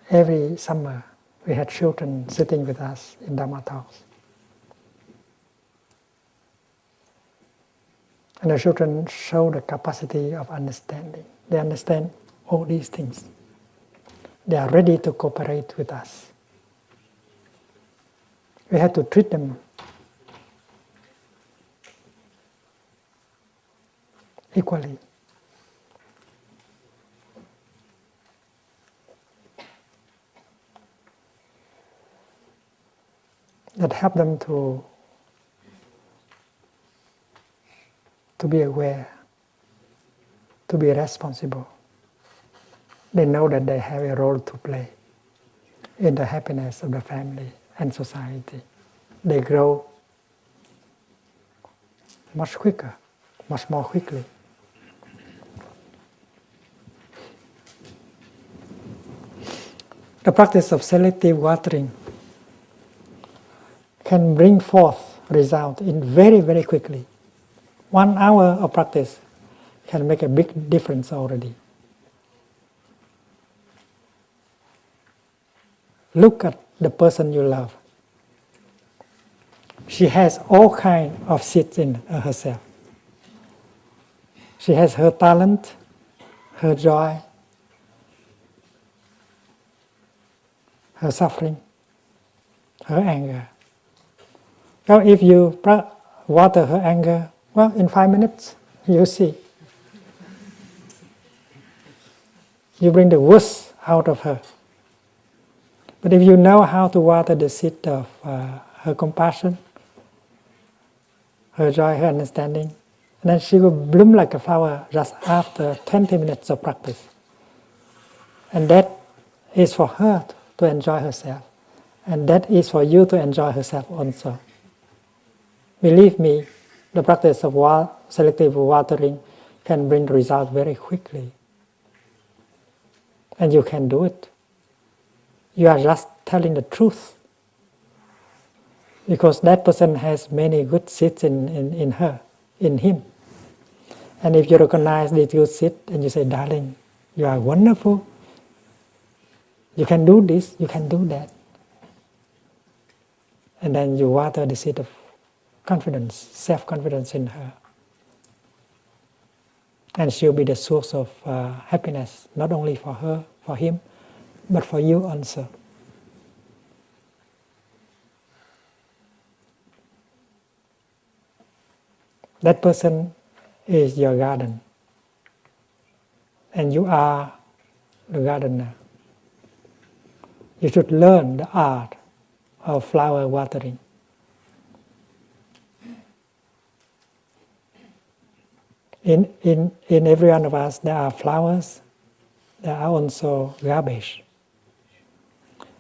every summer we had children sitting with us in Dhamma talks. And the children show the capacity of understanding. They understand all these things. They are ready to cooperate with us. We have to treat them equally. That help them to be aware, to be responsible. They know that they have a role to play in the happiness of the family and society. They grow much quicker, much more quickly. The practice of selective watering can bring forth result in very, very quickly. 1 hour of practice can make a big difference already. Look at the person you love. She has all kinds of seeds in herself. She has her talent, her joy, her suffering, her anger. Well, if you water her anger, well, in 5 minutes, you see. You bring the worst out of her. But if you know how to water the seed of her compassion, her joy, her understanding, then she will bloom like a flower just after 20 minutes of practice. And that is for her to enjoy herself. And that is for you to enjoy herself also. Believe me, the practice of selective watering can bring results very quickly. And you can do it. You are just telling the truth. Because that person has many good seeds in her, in him. And if you recognize these good seeds and you say, darling, you are wonderful. You can do this, you can do that. And then you water the seed of confidence, self-confidence in her. And she'll be the source of happiness, not only for her, for him, but for you also. That person is your garden. And you are the gardener. You should learn the art of flower watering. in every one of us there are flowers, there are also garbage.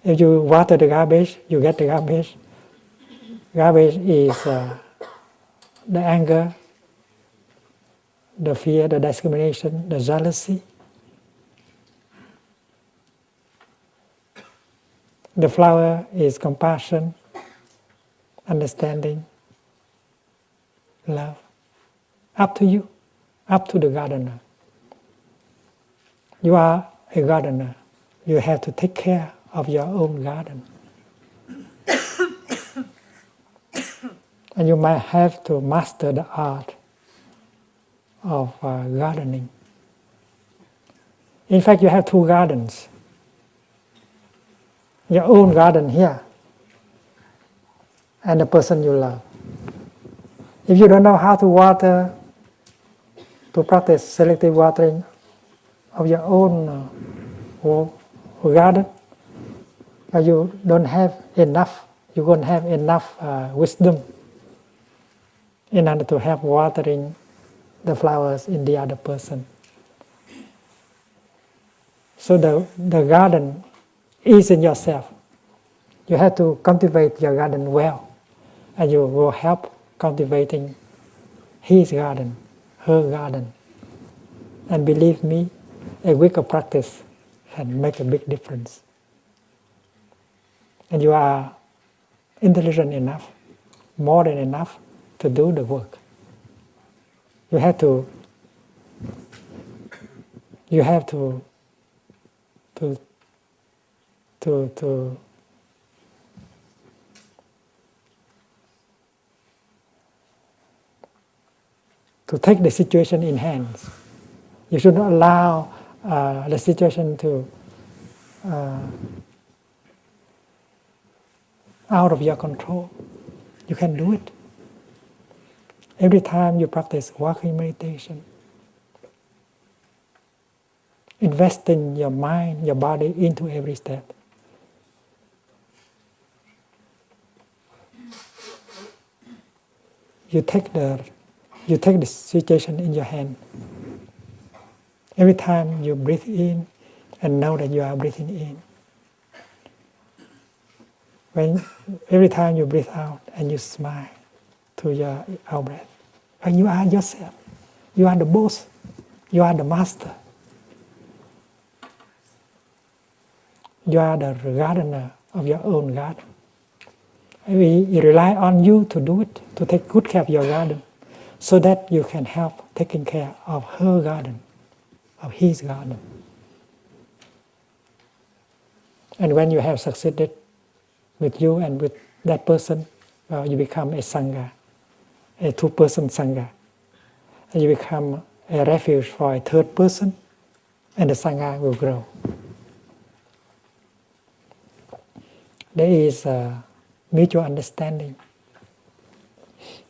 If you water the garbage, you get the garbage. Garbage is the anger, the fear, the discrimination, the jealousy. The flower is compassion, understanding, love. Up to you, up to the gardener. You are a gardener. You have to take care of your own garden. And you might have to master the art of gardening. In fact, you have two gardens. Your own garden here, and the person you love. If you don't know how to water, to practice selective watering of your own garden, but you don't have enough, you won't have enough wisdom in order to help watering the flowers in the other person. So the garden is in yourself. You have to cultivate your garden well, and you will help cultivating his garden, her garden. And believe me, a week of practice can make a big difference. And you are intelligent enough, more than enough, to do the work. You have to take the situation in hands. You should not allow the situation to out of your control. You can do it. Every time you practice walking meditation, investing your mind, your body into every step. You take the situation in your hand. Every time you breathe in and know that you are breathing in. Every time you breathe out and you smile to your out breath. And you are yourself. You are the boss. You are the master. You are the gardener of your own garden. We rely on you to do it, to take good care of your garden, so that you can help taking care of her garden, of his garden. And when you have succeeded with you and with that person, well, you become a Sangha, a two-person Sangha. And you become a refuge for a third person, and the Sangha will grow. There is a mutual understanding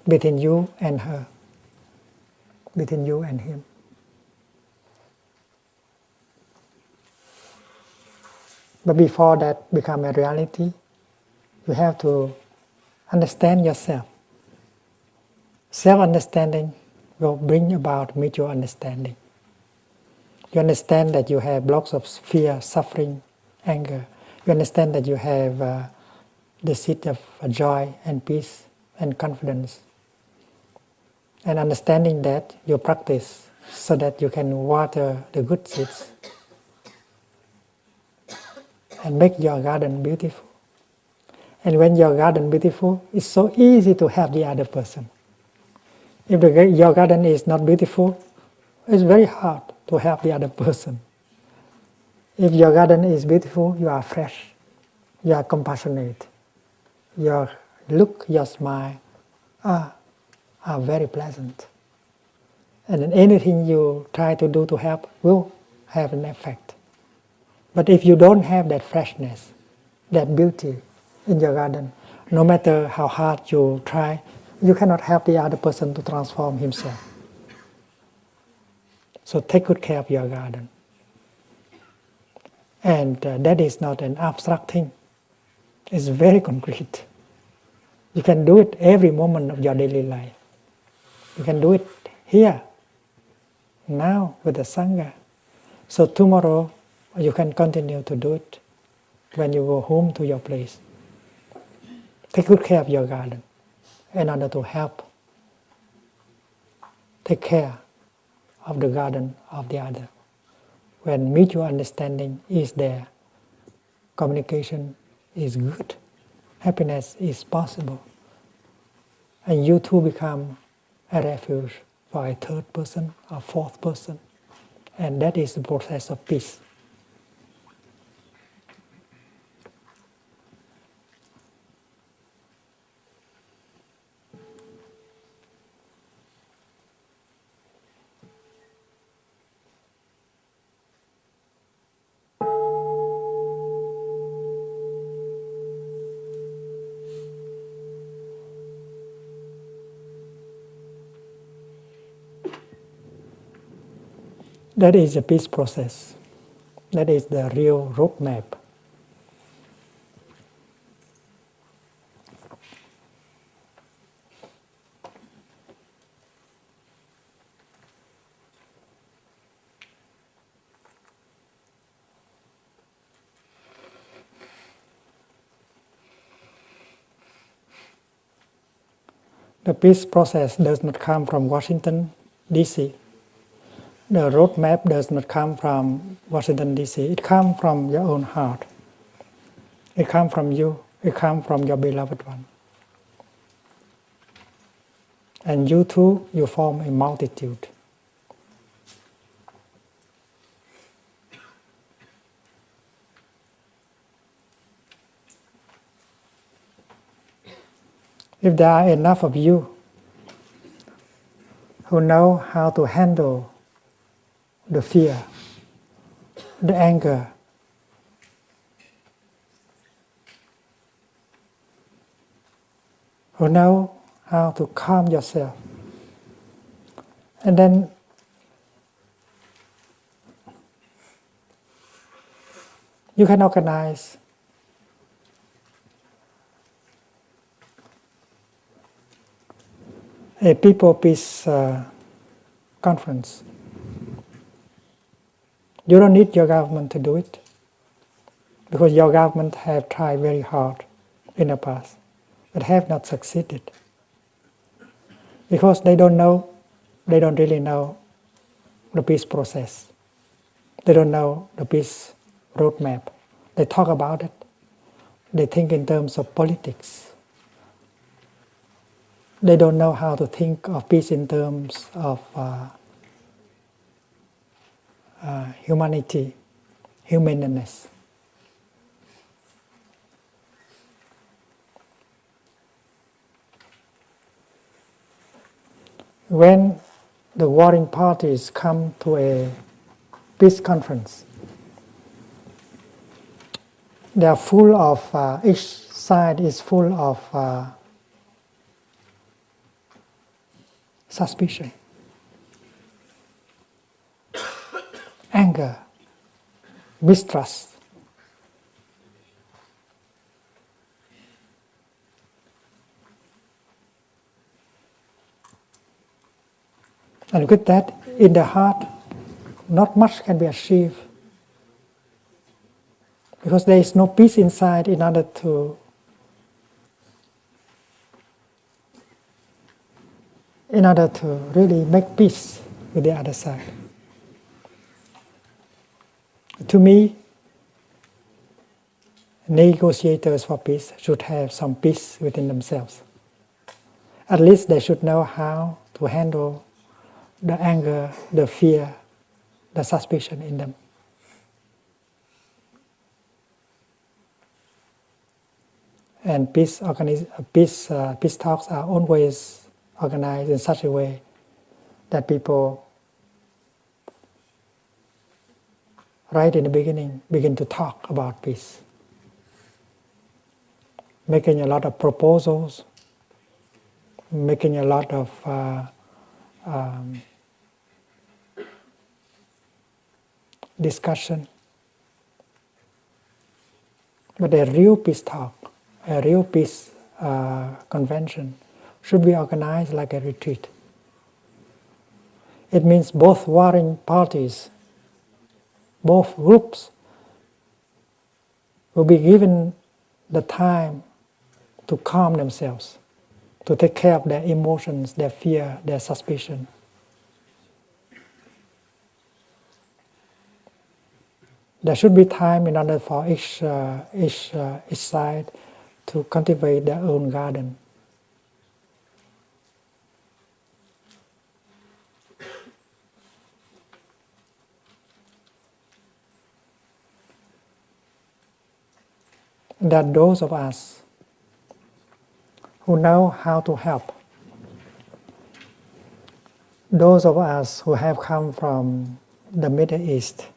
between you and her, between you and him. But before that become a reality, you have to understand yourself. Self-understanding will bring about mutual understanding. You understand that you have blocks of fear, suffering, anger. You understand that you have the seed of joy and peace and confidence. And understanding that, you practice so that you can water the good seeds and make your garden beautiful. And when your garden is beautiful, it's so easy to help the other person. If your garden is not beautiful, it's very hard to help the other person. If your garden is beautiful, you are fresh, you are compassionate, your look, your smile are very pleasant. And then anything you try to do to help will have an effect. But if you don't have that freshness, that beauty in your garden, no matter how hard you try, you cannot help the other person to transform himself. So take good care of your garden. And that is not an abstract thing. It's very concrete. You can do it every moment of your daily life. You can do it here, now with the Sangha. So tomorrow you can continue to do it when you go home to your place. Take good care of your garden in order to help take care of the garden of the other. When mutual understanding is there, communication is good, happiness is possible, and you too become a refuge for a third person or fourth person, and that is the process of peace. That is a peace process. That is the real roadmap. The peace process does not come from Washington, D.C. The roadmap does not come from Washington, D.C. It comes from your own heart. It comes from you. It comes from your beloved one. And you too, you form a multitude. If there are enough of you who know how to handle the fear, the anger, who know how to calm yourself, and then you can organize a people peace conference. You don't need your government to do it, because your government have tried very hard in the past, but have not succeeded. Because they don't really know the peace process. They don't know the peace roadmap. They talk about it. They think in terms of politics. They don't know how to think of peace in terms of humanity, humaneness. When the warring parties come to a peace conference, they are full of, each side is full of suspicion, anger, mistrust. And with that, in the heart, not much can be achieved, because there is no peace inside in order to really make peace with the other side. To me, negotiators for peace should have some peace within themselves. At least they should know how to handle the anger, the fear, the suspicion in them. And peace talks are always organized in such a way that people, right in the beginning, begin to talk about peace, making a lot of proposals, making a lot of discussion. But a real peace talk, a real peace convention should be organized like a retreat. It means both warring parties, both groups will be given the time to calm themselves, to take care of their emotions, their fear, their suspicion. There should be time in order for each side to cultivate their own garden. That those of us who know how to help, those of us who have come from the Middle East,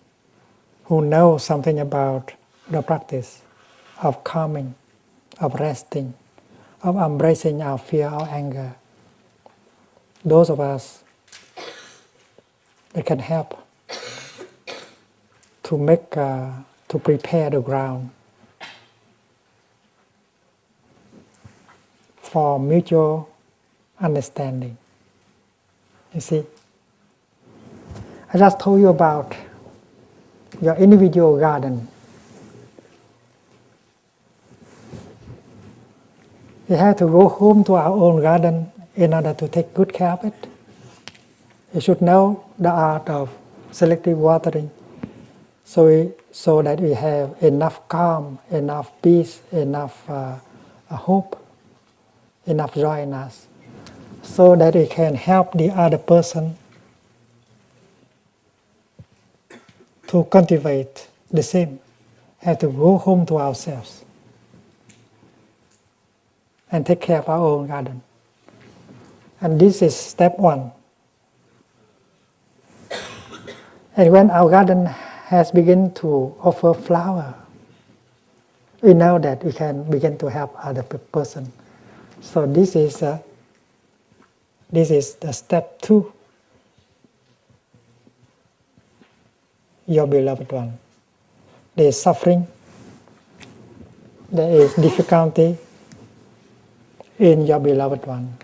who know something about the practice of calming, of resting, of embracing our fear, our anger, those of us that can help to prepare the ground for mutual understanding. You see, I just told you about your individual garden. We have to go home to our own garden in order to take good care of it. You should know the art of selective watering so that we have enough calm, enough peace, enough hope, enough joy in us, so that we can help the other person to cultivate the same. Have to go home to ourselves and take care of our own garden. And this is step one. And when our garden has begun to offer flower, we know that we can begin to help other person. So this is the step 2. Your beloved one. There is suffering, there is difficulty in your beloved one.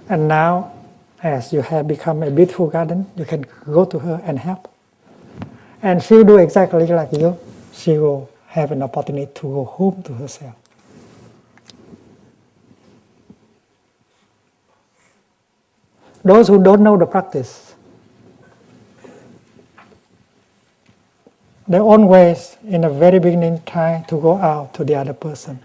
And now, as you have become a beautiful garden, you can go to her and help. And she'll do exactly like you. She will have an opportunity to go home to herself. Those who don't know the practice, they always, in the very beginning, try to go out to the other person.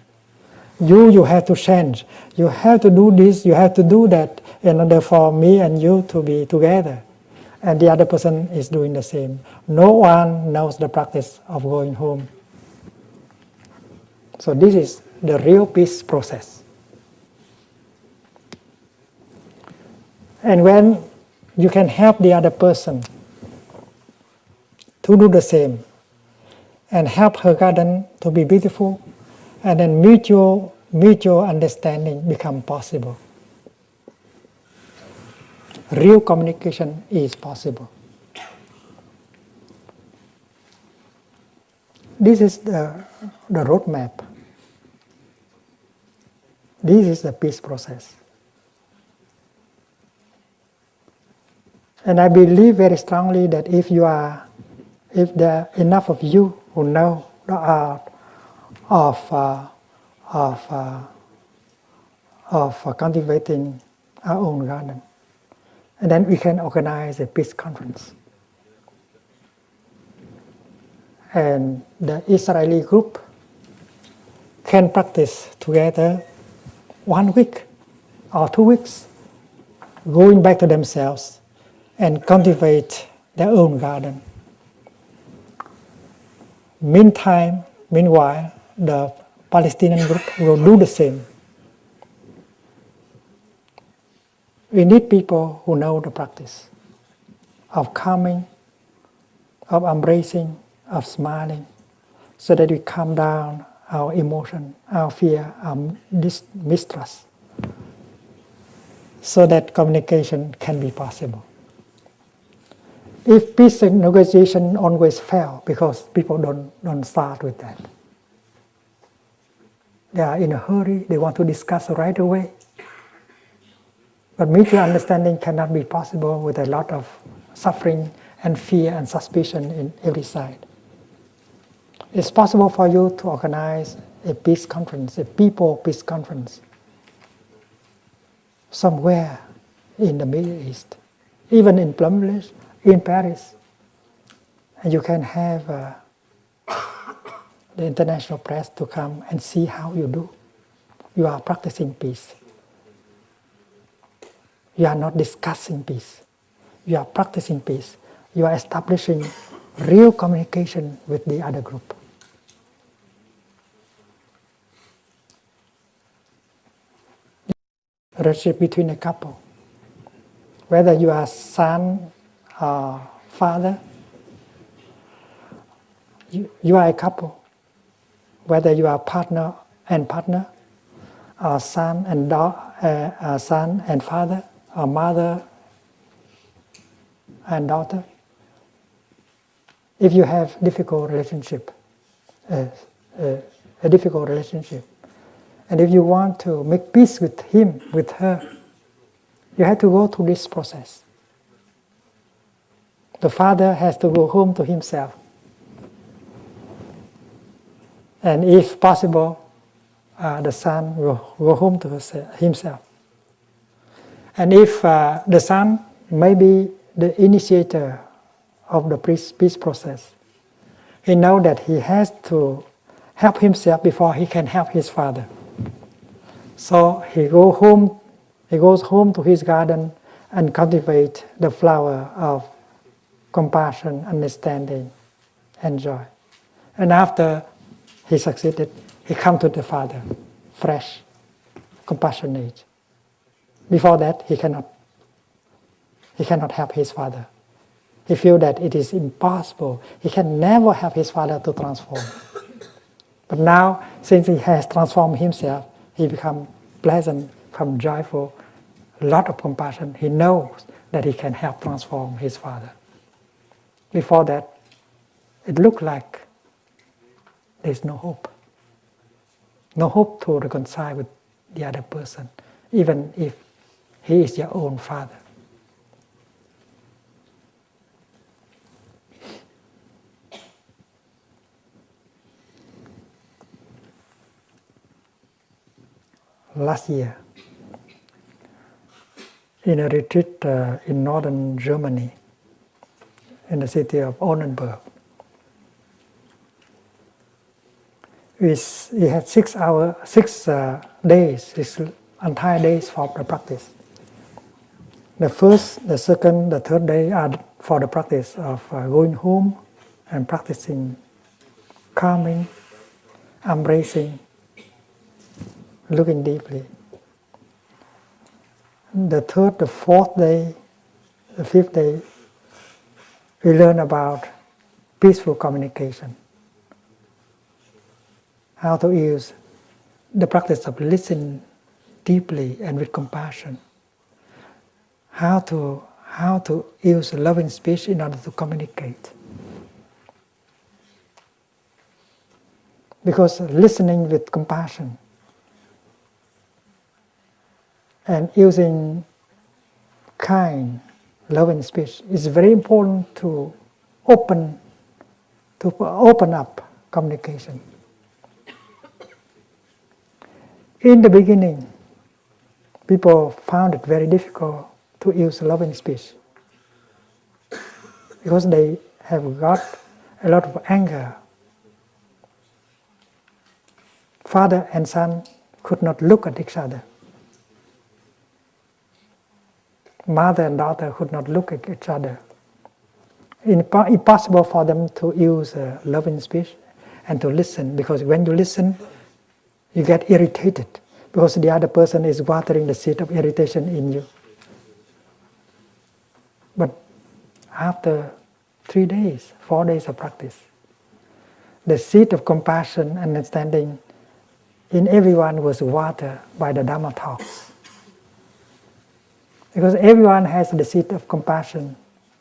You have to change. You have to do this, you have to do that in order for me and you to be together. And the other person is doing the same. No one knows the practice of going home. So this is the real peace process. And when you can help the other person to do the same, and help her garden to be beautiful, and then mutual understanding become possible. Real communication is possible. This is the roadmap. This is the peace process. And I believe very strongly that if there are enough of you who know the art of cultivating our own garden, and then we can organize a peace conference. And the Israeli group can practice together 1 week or 2 weeks, going back to themselves and cultivate their own garden. Meanwhile, the Palestinian group will do the same. We need people who know the practice of calming, of embracing, of smiling, so that we calm down our emotion, our fear, our mistrust, so that communication can be possible. If peace and negotiation always fail because people don't start with that. They are in a hurry, they want to discuss right away. But mutual understanding cannot be possible with a lot of suffering and fear and suspicion in every side. It's possible for you to organize a peace conference, a people peace conference, somewhere in the Middle East, even in Plumbless, in Paris. And you can have the international press to come and see how you do. You are practicing peace. You are not discussing peace. You are practicing peace. You are establishing real communication with the other group. Relationship between a couple, whether you are son or father, you are a couple. Whether you are partner and partner, or son and father, or mother and daughter. If you have difficult relationship, a difficult relationship, and if you want to make peace with him, with her, you have to go through this process. The father has to go home to himself. And if possible, the son will go home to himself. And if the son may be the initiator of the peace process, he knows that he has to help himself before he can help his father. So he goes home to his garden and cultivate the flower of compassion, understanding, and joy. And after he succeeded, he comes to the father, fresh, compassionate. Before that, he cannot help his father. He feels that it is impossible. He can never help his father to transform. But now, since he has transformed himself, he becomes pleasant, becomes joyful, a lot of compassion. He knows that he can help transform his father. Before that, it looked like there's no hope. No hope to reconcile with the other person, even if he is your own father. Last year, in a retreat in northern Germany, in the city of Oldenburg, we had 6 days, 6 entire days for the practice. The first, the second, the third day are for the practice of going home and practicing calming, embracing, looking deeply. The third, the fourth day, the fifth day, we learn about peaceful communication. How to use the practice of listening deeply and with compassion. How to use loving speech in order to communicate. Because listening with compassion and using kind, loving speech is very important to open up communication. In the beginning, people found it very difficult to use loving speech because they have got a lot of anger. Father and son could not look at each other. Mother and daughter could not look at each other. Impossible for them to use loving speech and to listen, because when you listen, you get irritated because the other person is watering the seed of irritation in you. But after 3 days, 4 days of practice, the seed of compassion and understanding in everyone was watered by the Dhamma talks. Because everyone has the seed of compassion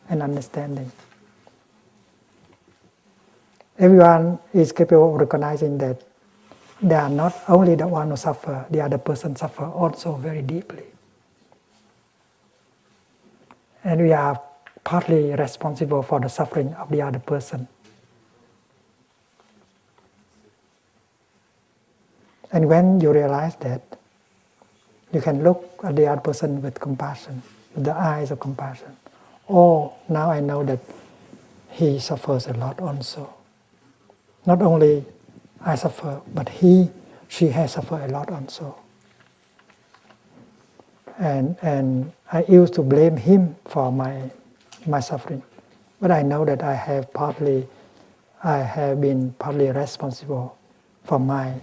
and understanding. Everyone is capable of recognizing that they are not only the one who suffer, the other person suffer also very deeply. And we are partly responsible for the suffering of the other person. And when you realize that, you can look at the other person with compassion, with the eyes of compassion. Oh, now I know that he suffers a lot also. Not only I suffer, but she has suffered a lot also. And I used to blame him for my suffering. But I know that I have been partly responsible for my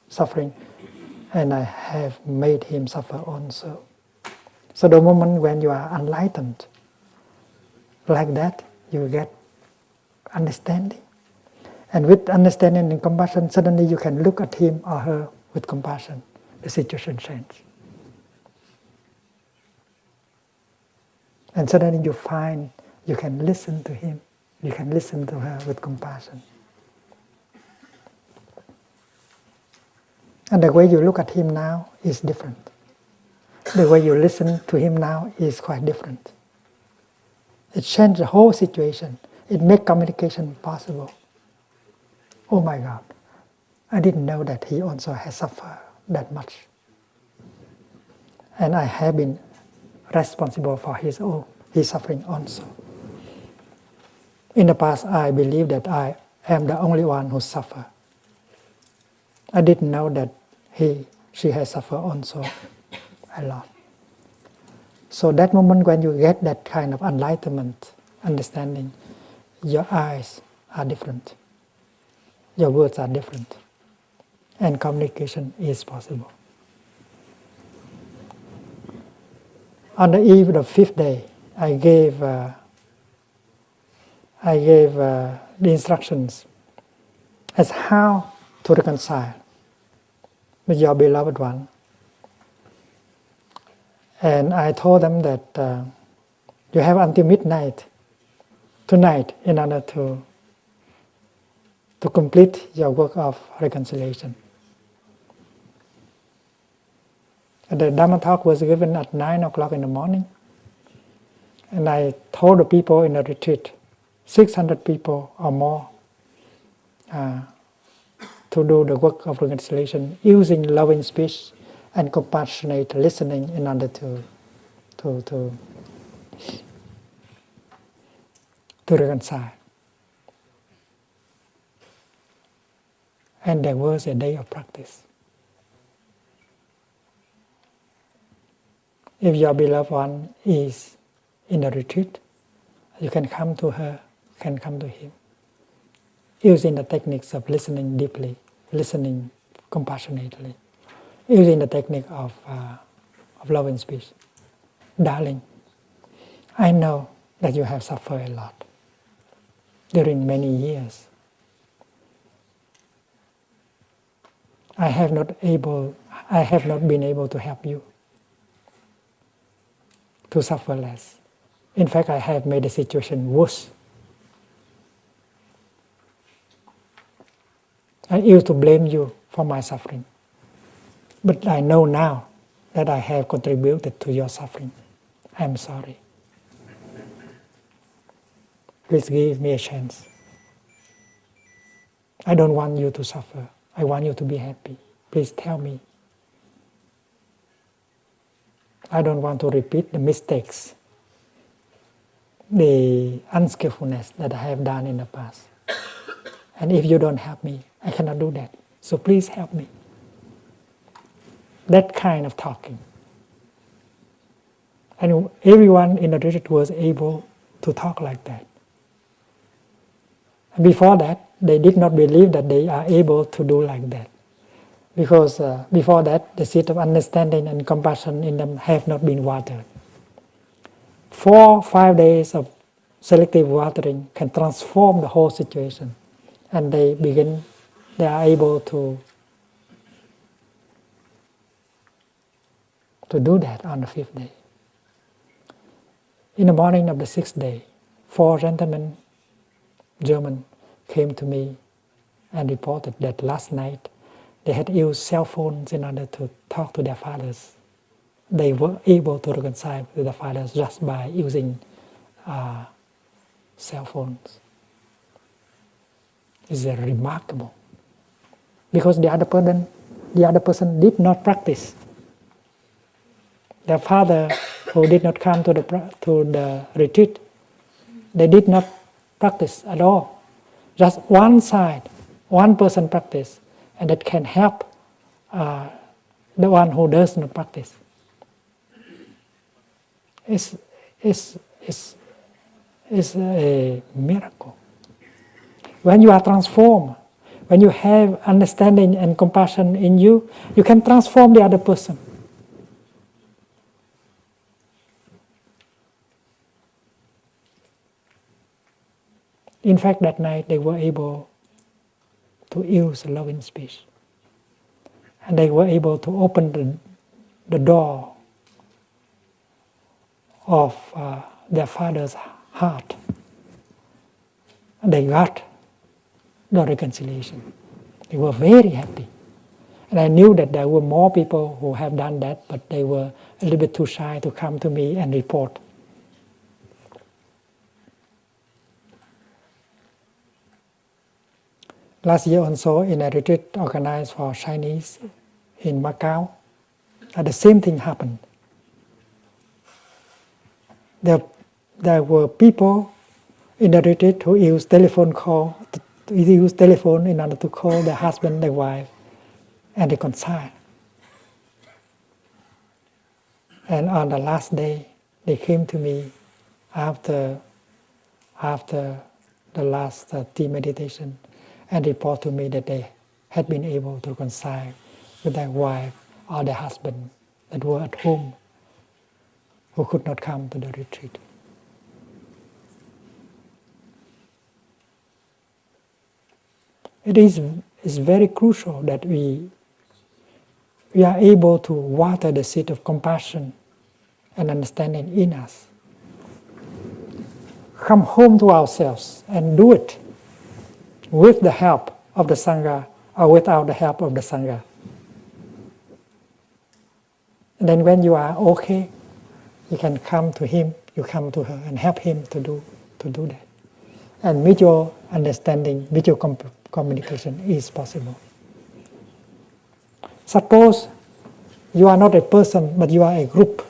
suffering, and I have made him suffer also. So the moment when you are enlightened like that, you get understanding. And with understanding and compassion, suddenly you can look at him or her with compassion. The situation changes. And suddenly you find you can listen to him, you can listen to her with compassion. And the way you look at him now is different. The way you listen to him now is quite different. It changed the whole situation. It makes communication possible. Oh my God, I didn't know that he also has suffered that much. And I have been responsible for his suffering also. In the past, I believed that I am the only one who suffered. I didn't know that she has suffered also a lot. So that moment when you get that kind of enlightenment, understanding, your eyes are different. Your words are different. And communication is possible. On the eve of the fifth day, I gave the instructions as how to reconcile with your beloved one. And I told them that you have until midnight tonight in order to complete your work of reconciliation. And the Dhamma talk was given at 9 o'clock in the morning. And I told the people in the retreat, 600 people or more, to do the work of reconciliation using loving speech and compassionate listening in order to reconcile. And there was a day of practice. If your beloved one is in the retreat, you can come to her, can come to him, using the techniques of listening deeply, listening compassionately, using the technique of love and speech. Darling, I know that you have suffered a lot during many years. I have not been able to help you to suffer less. In fact, I have made the situation worse. I used to blame you for my suffering. But I know now that I have contributed to your suffering. I am sorry. Please give me a chance. I don't want you to suffer. I want you to be happy. Please tell me. I don't want to repeat the mistakes, the unskillfulness that I have done in the past. And if you don't help me, I cannot do that. So please help me. That kind of talking. And everyone in the retreat was able to talk like that. Before that, they did not believe that they are able to do like that. Because before that, the seed of understanding and compassion in them have not been watered. 4-5 days of selective watering can transform the whole situation. And they are able to do that on the 5th day. In the morning of the 6th day, 4 gentlemen, German, came to me and reported that last night they had used cell phones in order to talk to their fathers. they were able to reconcile with the fathers just by using cell phones. It's remarkable, because the other person did not practice. Their father, who did not come to the retreat, they did not practice at all. Just one side, one person practice, and that can help the one who does not practice. It's a miracle. When you are transformed, when you have understanding and compassion in you, you can transform the other person. In fact, that night they were able to use a loving speech. And they were able to open the door of their father's heart. And they got the reconciliation. They were very happy. And I knew that there were more people who have done that, but they were a little bit too shy to come to me and report. Last year also, in a retreat organized for Chinese in Macau, the same thing happened. There were people in the retreat who used telephone in order to call their husband, their wife, and reconcile. And on the last day, they came to me after the last tea meditation and report to me that they had been able to reconcile with their wife or their husband that were at home, who could not come to the retreat. It is very crucial that we are able to water the seed of compassion and understanding in us. Come home to ourselves and do it with the help of the Sangha or without the help of the Sangha. And then when you are okay, you can come to him, you come to her and help him to do that. And mutual understanding, mutual communication is possible. Suppose you are not a person, but you are a group.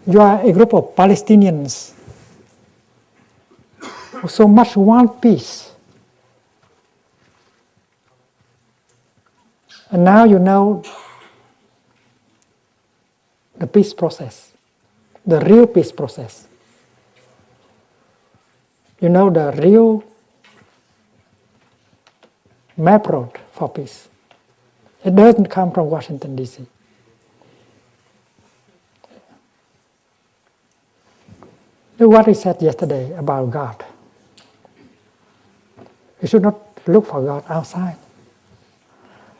You are a group of Palestinians who so much want peace. And now you know the peace process, the real peace process. You know the real map road for peace. It doesn't come from Washington, D.C. Look what we said yesterday about God. We should not look for God outside.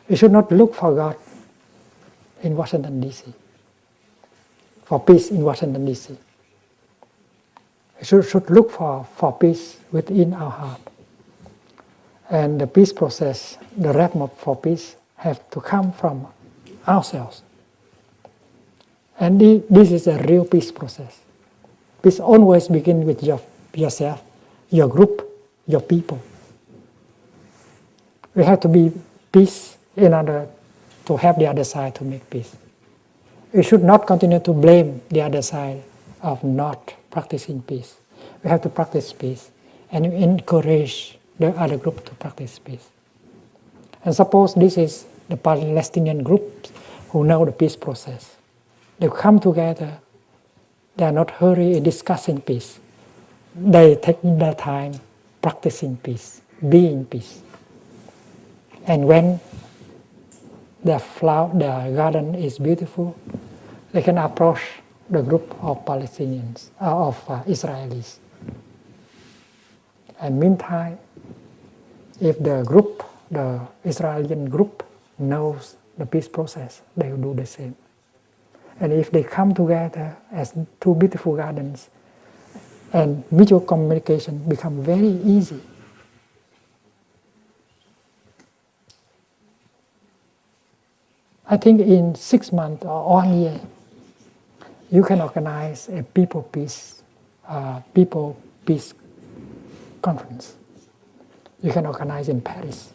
We should not look for God in Washington, D.C., for peace in Washington, D.C. We should look for peace within our heart. And the peace process, the roadmap for peace, have to come from ourselves. And this is a real peace process. Peace always begins with yourself, your group, your people. We have to be peace in order to help the other side to make peace. We should not continue to blame the other side of not practicing peace. We have to practice peace and encourage the other group to practice peace. And suppose this is the Palestinian group who know the peace process. They come together. They are not hurry in discussing peace. They take their time practicing peace, being peace. And when their garden is beautiful, they can approach the group of Palestinians, of Israelis. And meantime, if the Israeli group knows the peace process, they will do the same. And if they come together as two beautiful gardens, and mutual communication become very easy. I think in 6 months or 1 year, you can organize a people peace conference. You can organize in Paris.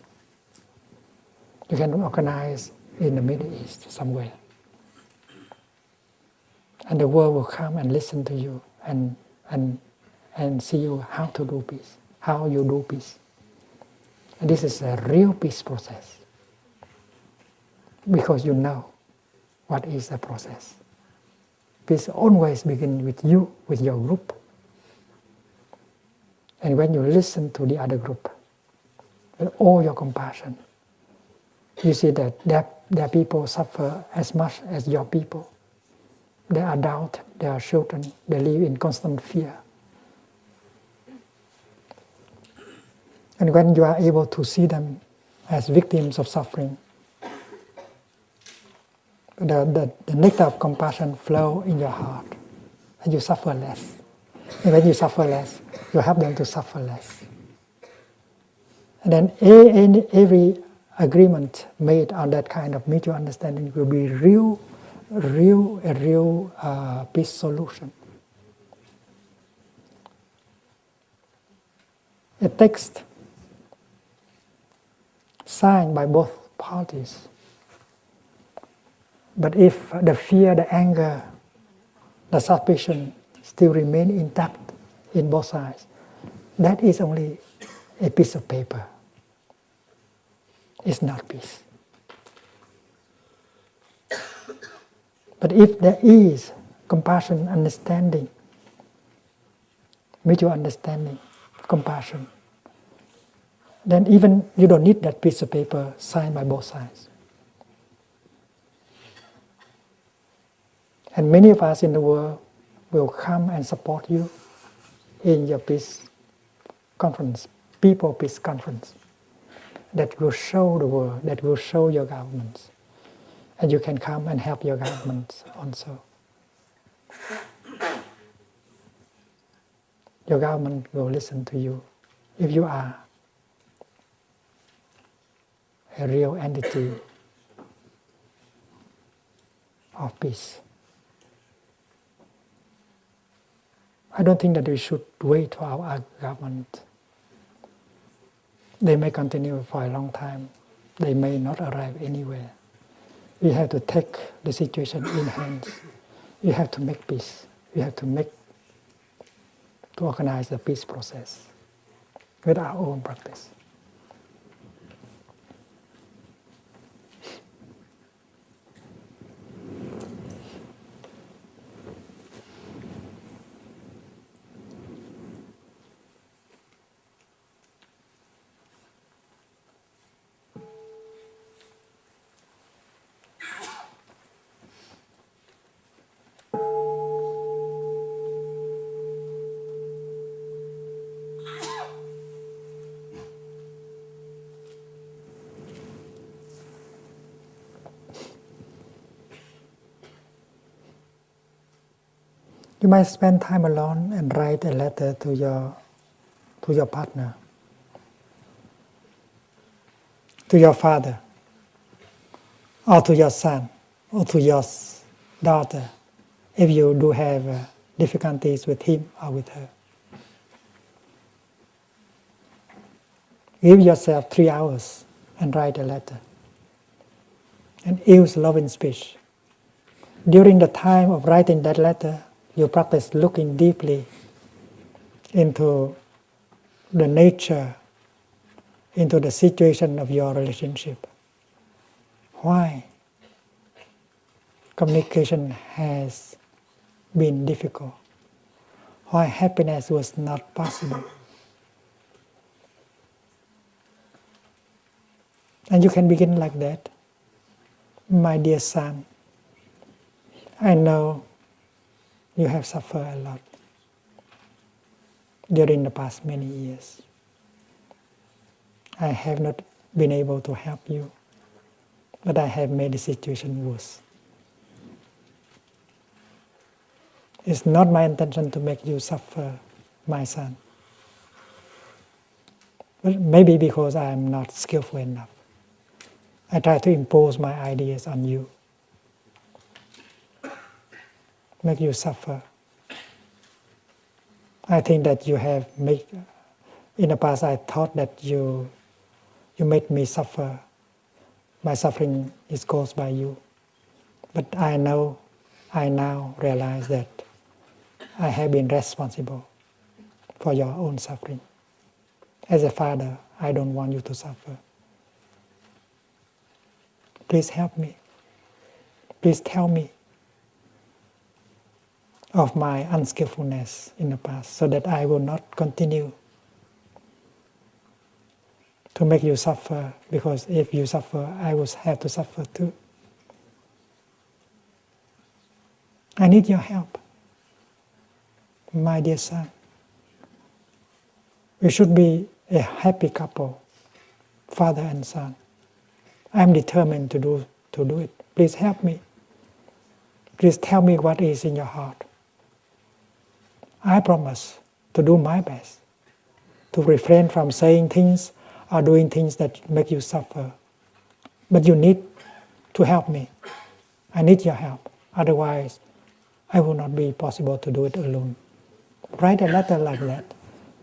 You can organize in the Middle East somewhere. And the world will come and listen to you and see you how to do peace, how you do peace. And this is a real peace process. Because you know what is the process. Peace always begins with you, with your group. And when you listen to the other group, with all your compassion, you see that their people suffer as much as your people. They are adults, they are children, they live in constant fear. And when you are able to see them as victims of suffering, the nectar of compassion flow in your heart, and you suffer less. And when you suffer less, you help them to suffer less. And then every agreement made on that kind of mutual understanding will be a real peace solution. A text signed by both parties. But if the fear, the anger, the suspicion still remain intact in both sides, that is only a piece of paper. It's not peace. But if there is compassion, understanding, mutual understanding, compassion, then even you don't need that piece of paper signed by both sides. And many of us in the world will come and support you in your peace conference, people peace conference, that will show the world, that will show your governments. And you can come and help your governments also. Your government will listen to you if you are a real entity of peace. I don't think that we should wait for our government. They may continue for a long time. They may not arrive anywhere. We have to take the situation in hands. We have to make peace. We have to organize the peace process with our own practice. You might spend time alone and write a letter to your partner, to your father, or to your son, or to your daughter, if you do have difficulties with him or with her. Give yourself 3 hours and write a letter. And use loving speech. During the time of writing that letter, you practice looking deeply into the nature, into the situation of your relationship. Why communication has been difficult? Why happiness was not possible? And you can begin like that. My dear son, I know you have suffered a lot during the past many years. I have not been able to help you, but I have made the situation worse. It's not my intention to make you suffer, my son. But maybe because I am not skillful enough. I try to impose my ideas on you, make you suffer. I think that you have made, in the past I thought that you made me suffer. My suffering is caused by you. But I now realize that I have been responsible for your own suffering. As a father, I don't want you to suffer. Please help me. Please tell me of my unskillfulness in the past so that I will not continue to make you suffer, because if you suffer, I will have to suffer too. I need your help, my dear son. We should be a happy couple, father and son. I am determined to do it. Please help me. Please tell me what is in your heart. I promise to do my best, to refrain from saying things or doing things that make you suffer. But you need to help me. I need your help. Otherwise, I will not be possible to do it alone. Write a letter like that.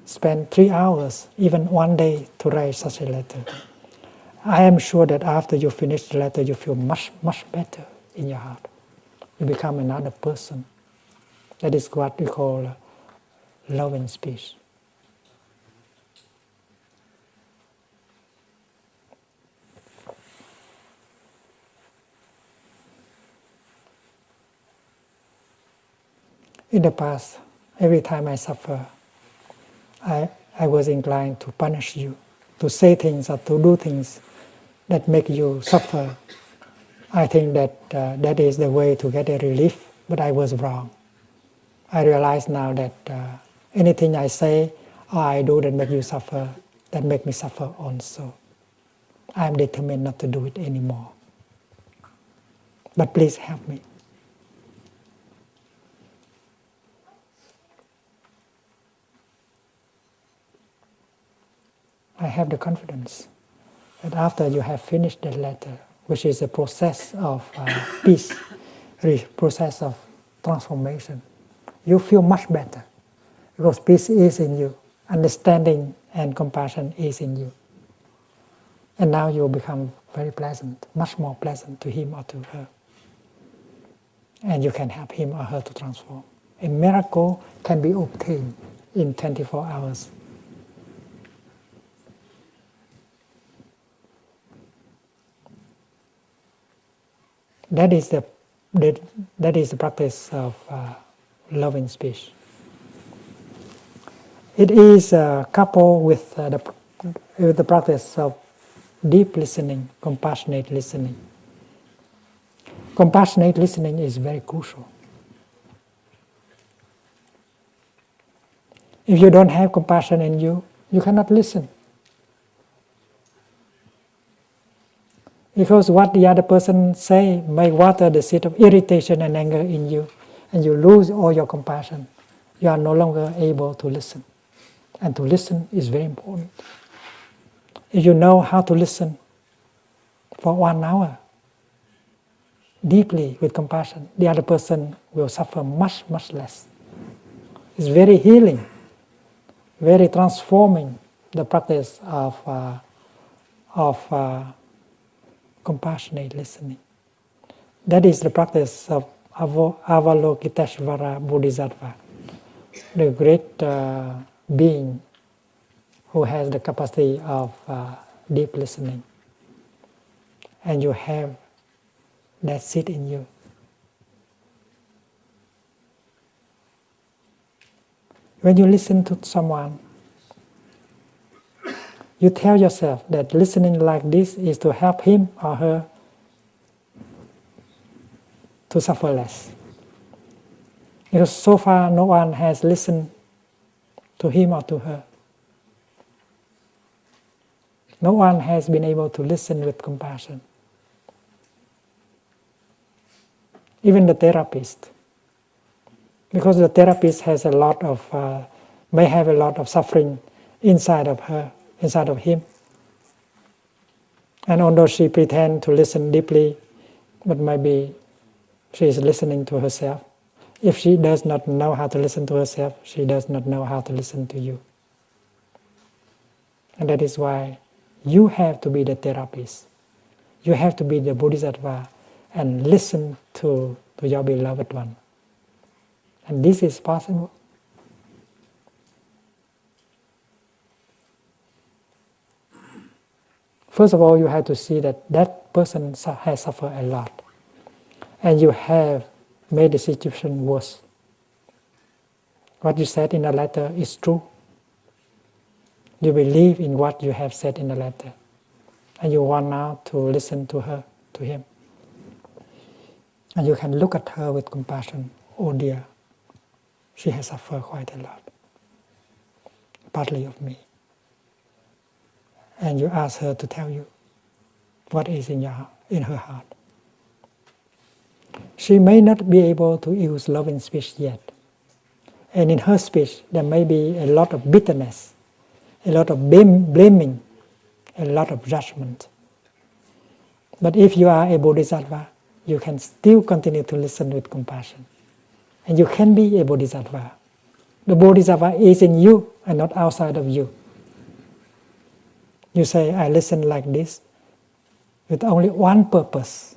Spend 3 hours, even one day, to write such a letter. I am sure that after you finish the letter, you feel much, much better in your heart. You become another person. That is what we call loving speech. In the past, every time I suffer, I was inclined to punish you, to say things or to do things that make you suffer. I think that that is the way to get a relief, but I was wrong. I realize now that anything I say or I do that make you suffer, that make me suffer also. I am determined not to do it anymore. But please help me. I have the confidence that after you have finished the letter, which is a process of peace, a process of transformation, you feel much better because peace is in you, understanding and compassion is in you. And now you will become very pleasant, much more pleasant to him or to her. And you can help him or her to transform. A miracle can be obtained in 24 hours. That is the practice of loving speech. It is coupled with the practice of deep listening, compassionate listening. Compassionate listening is very crucial. If you don't have compassion in you, you cannot listen. Because what the other person say may water the seed of irritation and anger in you, and you lose all your compassion. You are no longer able to listen. And to listen is very important. If you know how to listen for 1 hour, deeply with compassion, the other person will suffer much, much less. It's very healing, very transforming, the practice of compassionate listening. That is the practice of Avalokiteshvara Bodhisattva, the great being who has the capacity of deep listening. And you have that seed in you. When you listen to someone, you tell yourself that listening like this is to help him or her to suffer less. Because so far no one has listened to him or to her. No one has been able to listen with compassion. Even the therapist. Because the therapist has a lot of, may have a lot of suffering inside of her, inside of him. And although she pretends to listen deeply, but maybe she is listening to herself. If she does not know how to listen to herself, she does not know how to listen to you. And that is why you have to be the therapist. You have to be the bodhisattva and listen to your beloved one. And this is possible. First of all, you have to see that that person has suffered a lot. And you have made the situation worse. What you said in the letter is true. You believe in what you have said in the letter. And you want now to listen to her, to him. And you can look at her with compassion. Oh dear, she has suffered quite a lot. Partly of me. And you ask her to tell you what is in her heart. She may not be able to use loving speech yet. And in her speech, there may be a lot of bitterness, a lot of blaming, a lot of judgment. But if you are a bodhisattva, you can still continue to listen with compassion. And you can be a bodhisattva. The bodhisattva is in you and not outside of you. You say, I listen like this with only one purpose.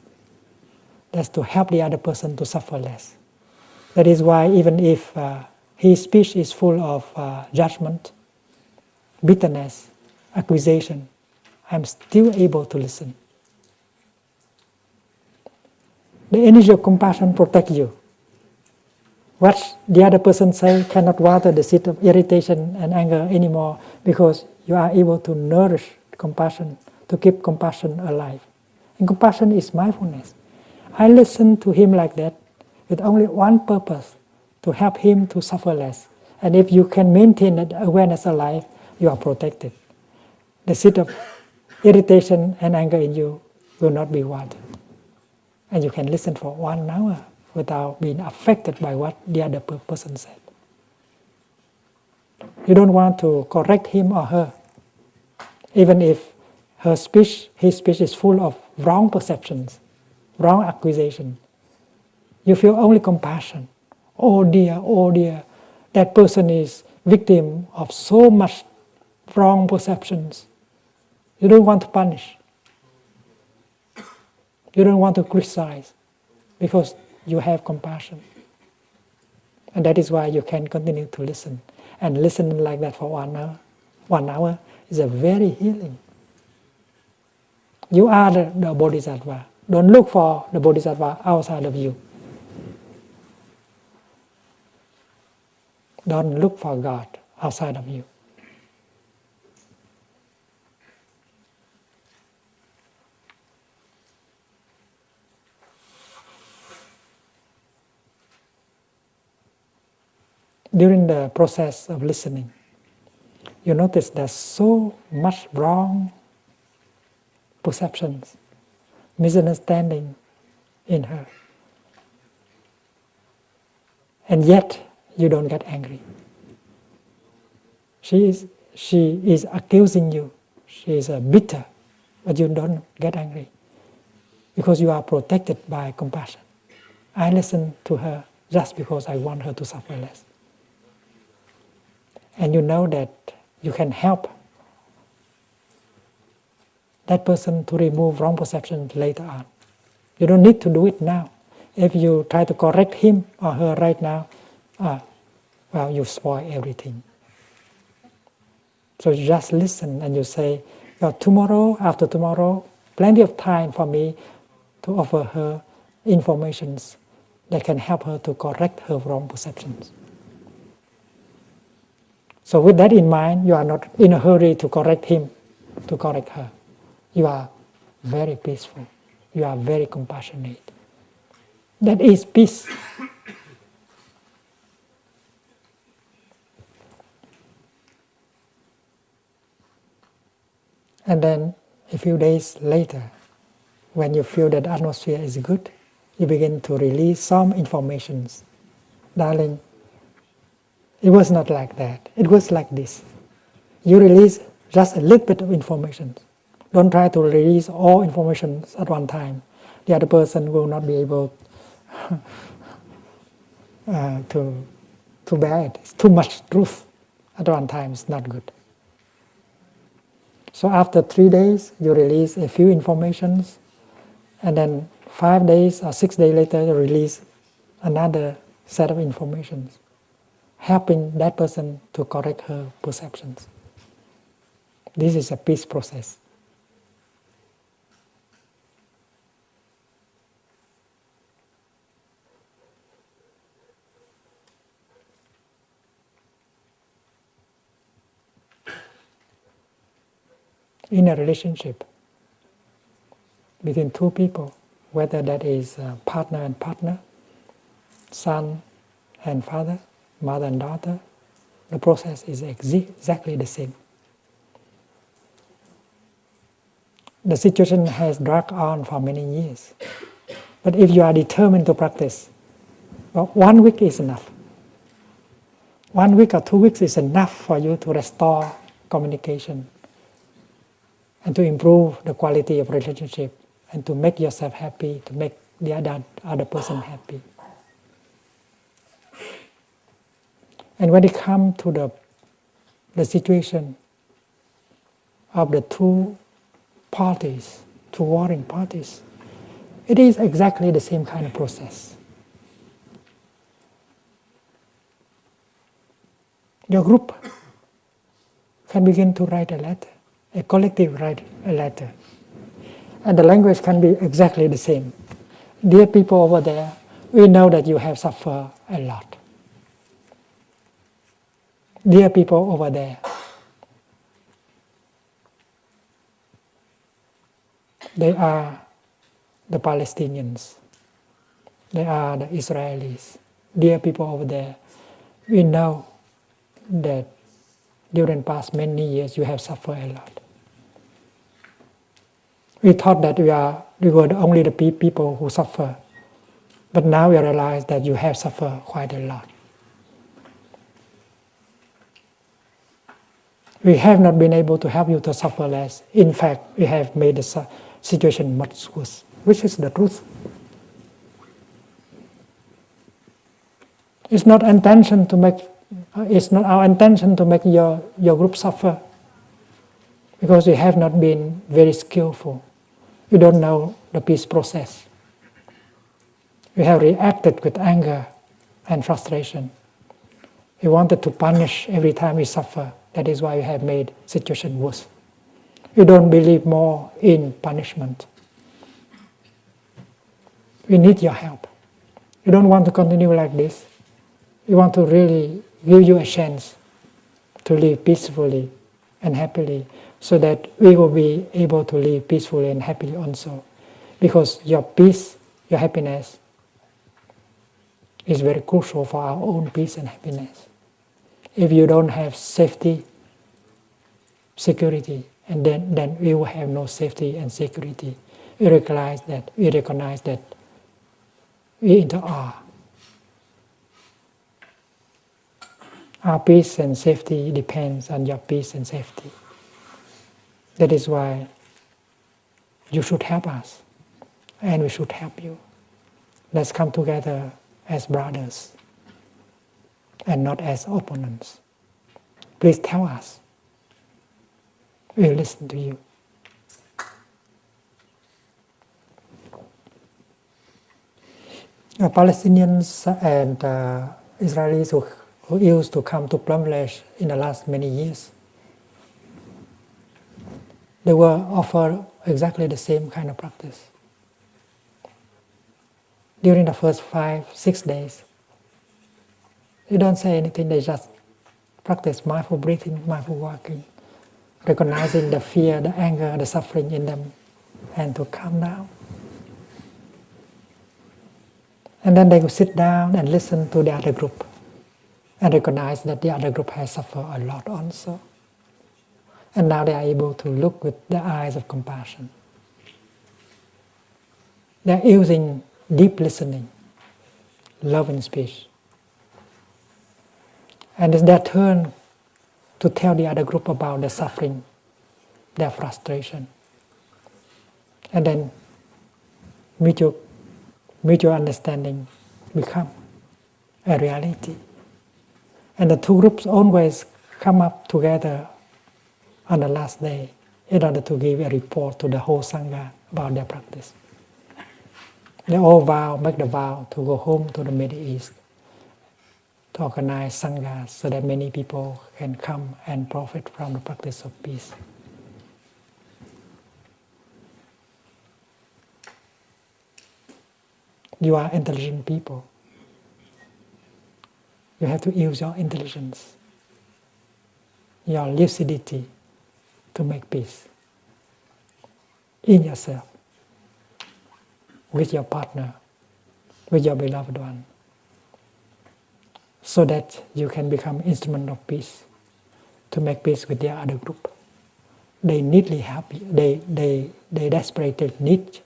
That's to help the other person to suffer less. That is why even if his speech is full of judgment, bitterness, accusation, I'm still able to listen. The energy of compassion protects you. What the other person says cannot water the seed of irritation and anger anymore, because you are able to nourish compassion, to keep compassion alive. And compassion is mindfulness. I listen to him like that with only one purpose, to help him to suffer less. And if you can maintain that awareness alive, you are protected. The seed of irritation and anger in you will not be watered. And you can listen for 1 hour without being affected by what the other person said. You don't want to correct him or her, even if his speech is full of wrong perceptions, wrong accusation. You feel only compassion. Oh dear, that person is victim of so much wrong perceptions. You don't want to punish. You don't want to criticize, because you have compassion. And that is why you can continue to listen. And listening like that for 1 hour. 1 hour is a very healing. You are the bodhisattva. Don't look for the bodhisattva outside of you. Don't look for God outside of you. During the process of listening, you notice there's so much wrong perceptions, misunderstanding in her. And yet, you don't get angry. She is accusing you. She is bitter, but you don't get angry, because you are protected by compassion. I listen to her just because I want her to suffer less. And you know that you can help that person to remove wrong perceptions later on. You don't need to do it now. If you try to correct him or her right now, well, you spoil everything. So you just listen and you say, well, tomorrow, after tomorrow, plenty of time for me to offer her informations that can help her to correct her wrong perceptions. So with that in mind, you are not in a hurry to correct him, to correct her. You are very peaceful. You are very compassionate. That is peace. And then a few days later, when you feel that the atmosphere is good, you begin to release some informations. Darling, it was not like that. It was like this. You release just a little bit of information. Don't try to release all information at one time. The other person will not be able to bear it. It's too much truth at one time. It's not good. So after 3 days, you release a few informations, and then 5 days or 6 days later, you release another set of informations, helping that person to correct her perceptions. This is a peace process. In a relationship between two people, whether that is partner and partner, son and father, mother and daughter, the process is exactly the same. The situation has dragged on for many years. But if you are determined to practice, well, 1 week is enough. 1 week or 2 weeks is enough for you to restore communication and to improve the quality of relationship and to make yourself happy, to make the other person happy. And when it comes to the situation of the two parties, two warring parties, it is exactly the same kind of process. Your group can begin to write a letter, a collective write a letter. And the language can be exactly the same. Dear people over there, we know that you have suffered a lot. Dear people over there, they are the Palestinians. They are the Israelis. Dear people over there, we know that during past many years you have suffered a lot. We thought that we were only the people who suffer, but now we realize that you have suffered quite a lot. We have not been able to help you to suffer less. In fact, we have made the situation much worse, which is the truth. It's not our intention to make your group suffer, because you have not been very skillful. You don't know the peace process. You have reacted with anger and frustration. You wanted to punish every time we suffer. That is why you have made situation worse. You don't believe more in punishment. We need your help. You don't want to continue like this. We want to really give you a chance to live peacefully and happily, so that we will be able to live peacefully and happily also. Because your peace, your happiness, is very crucial for our own peace and happiness. If you don't have safety, security, and then we will have no safety and security. We recognize that we are. Our peace and safety depends on your peace and safety. That is why you should help us, and we should help you. Let's come together as brothers and not as opponents. Please tell us. We'll listen to you. Palestinians and Israelis who used to come to Plum Village in the last many years, they were offered exactly the same kind of practice. During the first 5-6 days, they don't say anything, they just practice mindful breathing, mindful walking, recognizing the fear, the anger, the suffering in them, and to calm down. And then they would sit down and listen to the other group and recognize that the other group has suffered a lot also. And now they are able to look with the eyes of compassion. They are using deep listening, love and speech. And it's their turn to tell the other group about their suffering, their frustration. And then mutual understanding become a reality. And the two groups always come up together on the last day in order to give a report to the whole Sangha about their practice. They all make the vow to go home to the Middle East, to organize Sanghas so that many people can come and profit from the practice of peace. You are intelligent people. You have to use your intelligence, your lucidity to make peace in yourself, with your partner, with your beloved one, so that you can become instrument of peace, to make peace with the other group. They needly help you. They desperately need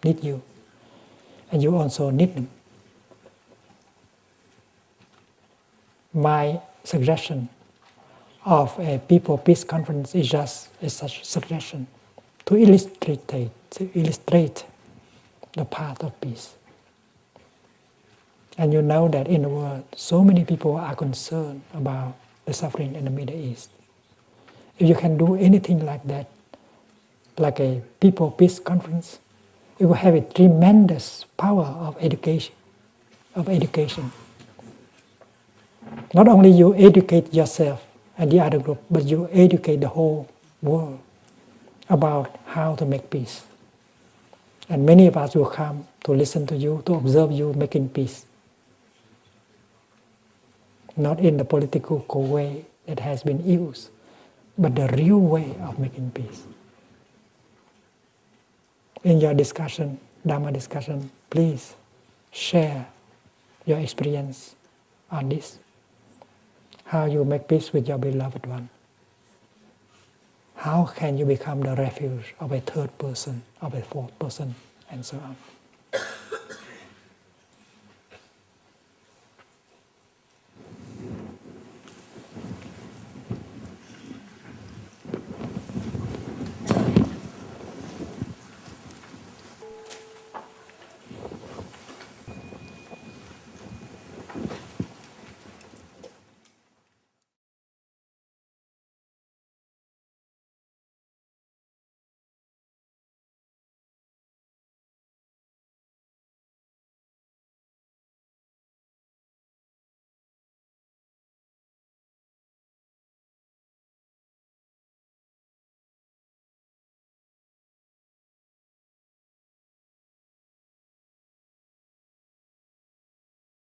you, and you also need them. My suggestion of a People Peace Conference is just a such suggestion to illustrate the path of peace. And you know that in the world, so many people are concerned about the suffering in the Middle East. If you can do anything like that, like a People Peace Conference, it will have a tremendous power of education. Not only you educate yourself and the other group, but you educate the whole world about how to make peace. And many of us will come to listen to you, to observe you making peace. Not in the political way that has been used, but the real way of making peace. In your discussion, Dharma discussion, please share your experience on this. How you make peace with your beloved one. How can you become the refuge of a third person, of a fourth person, and so on.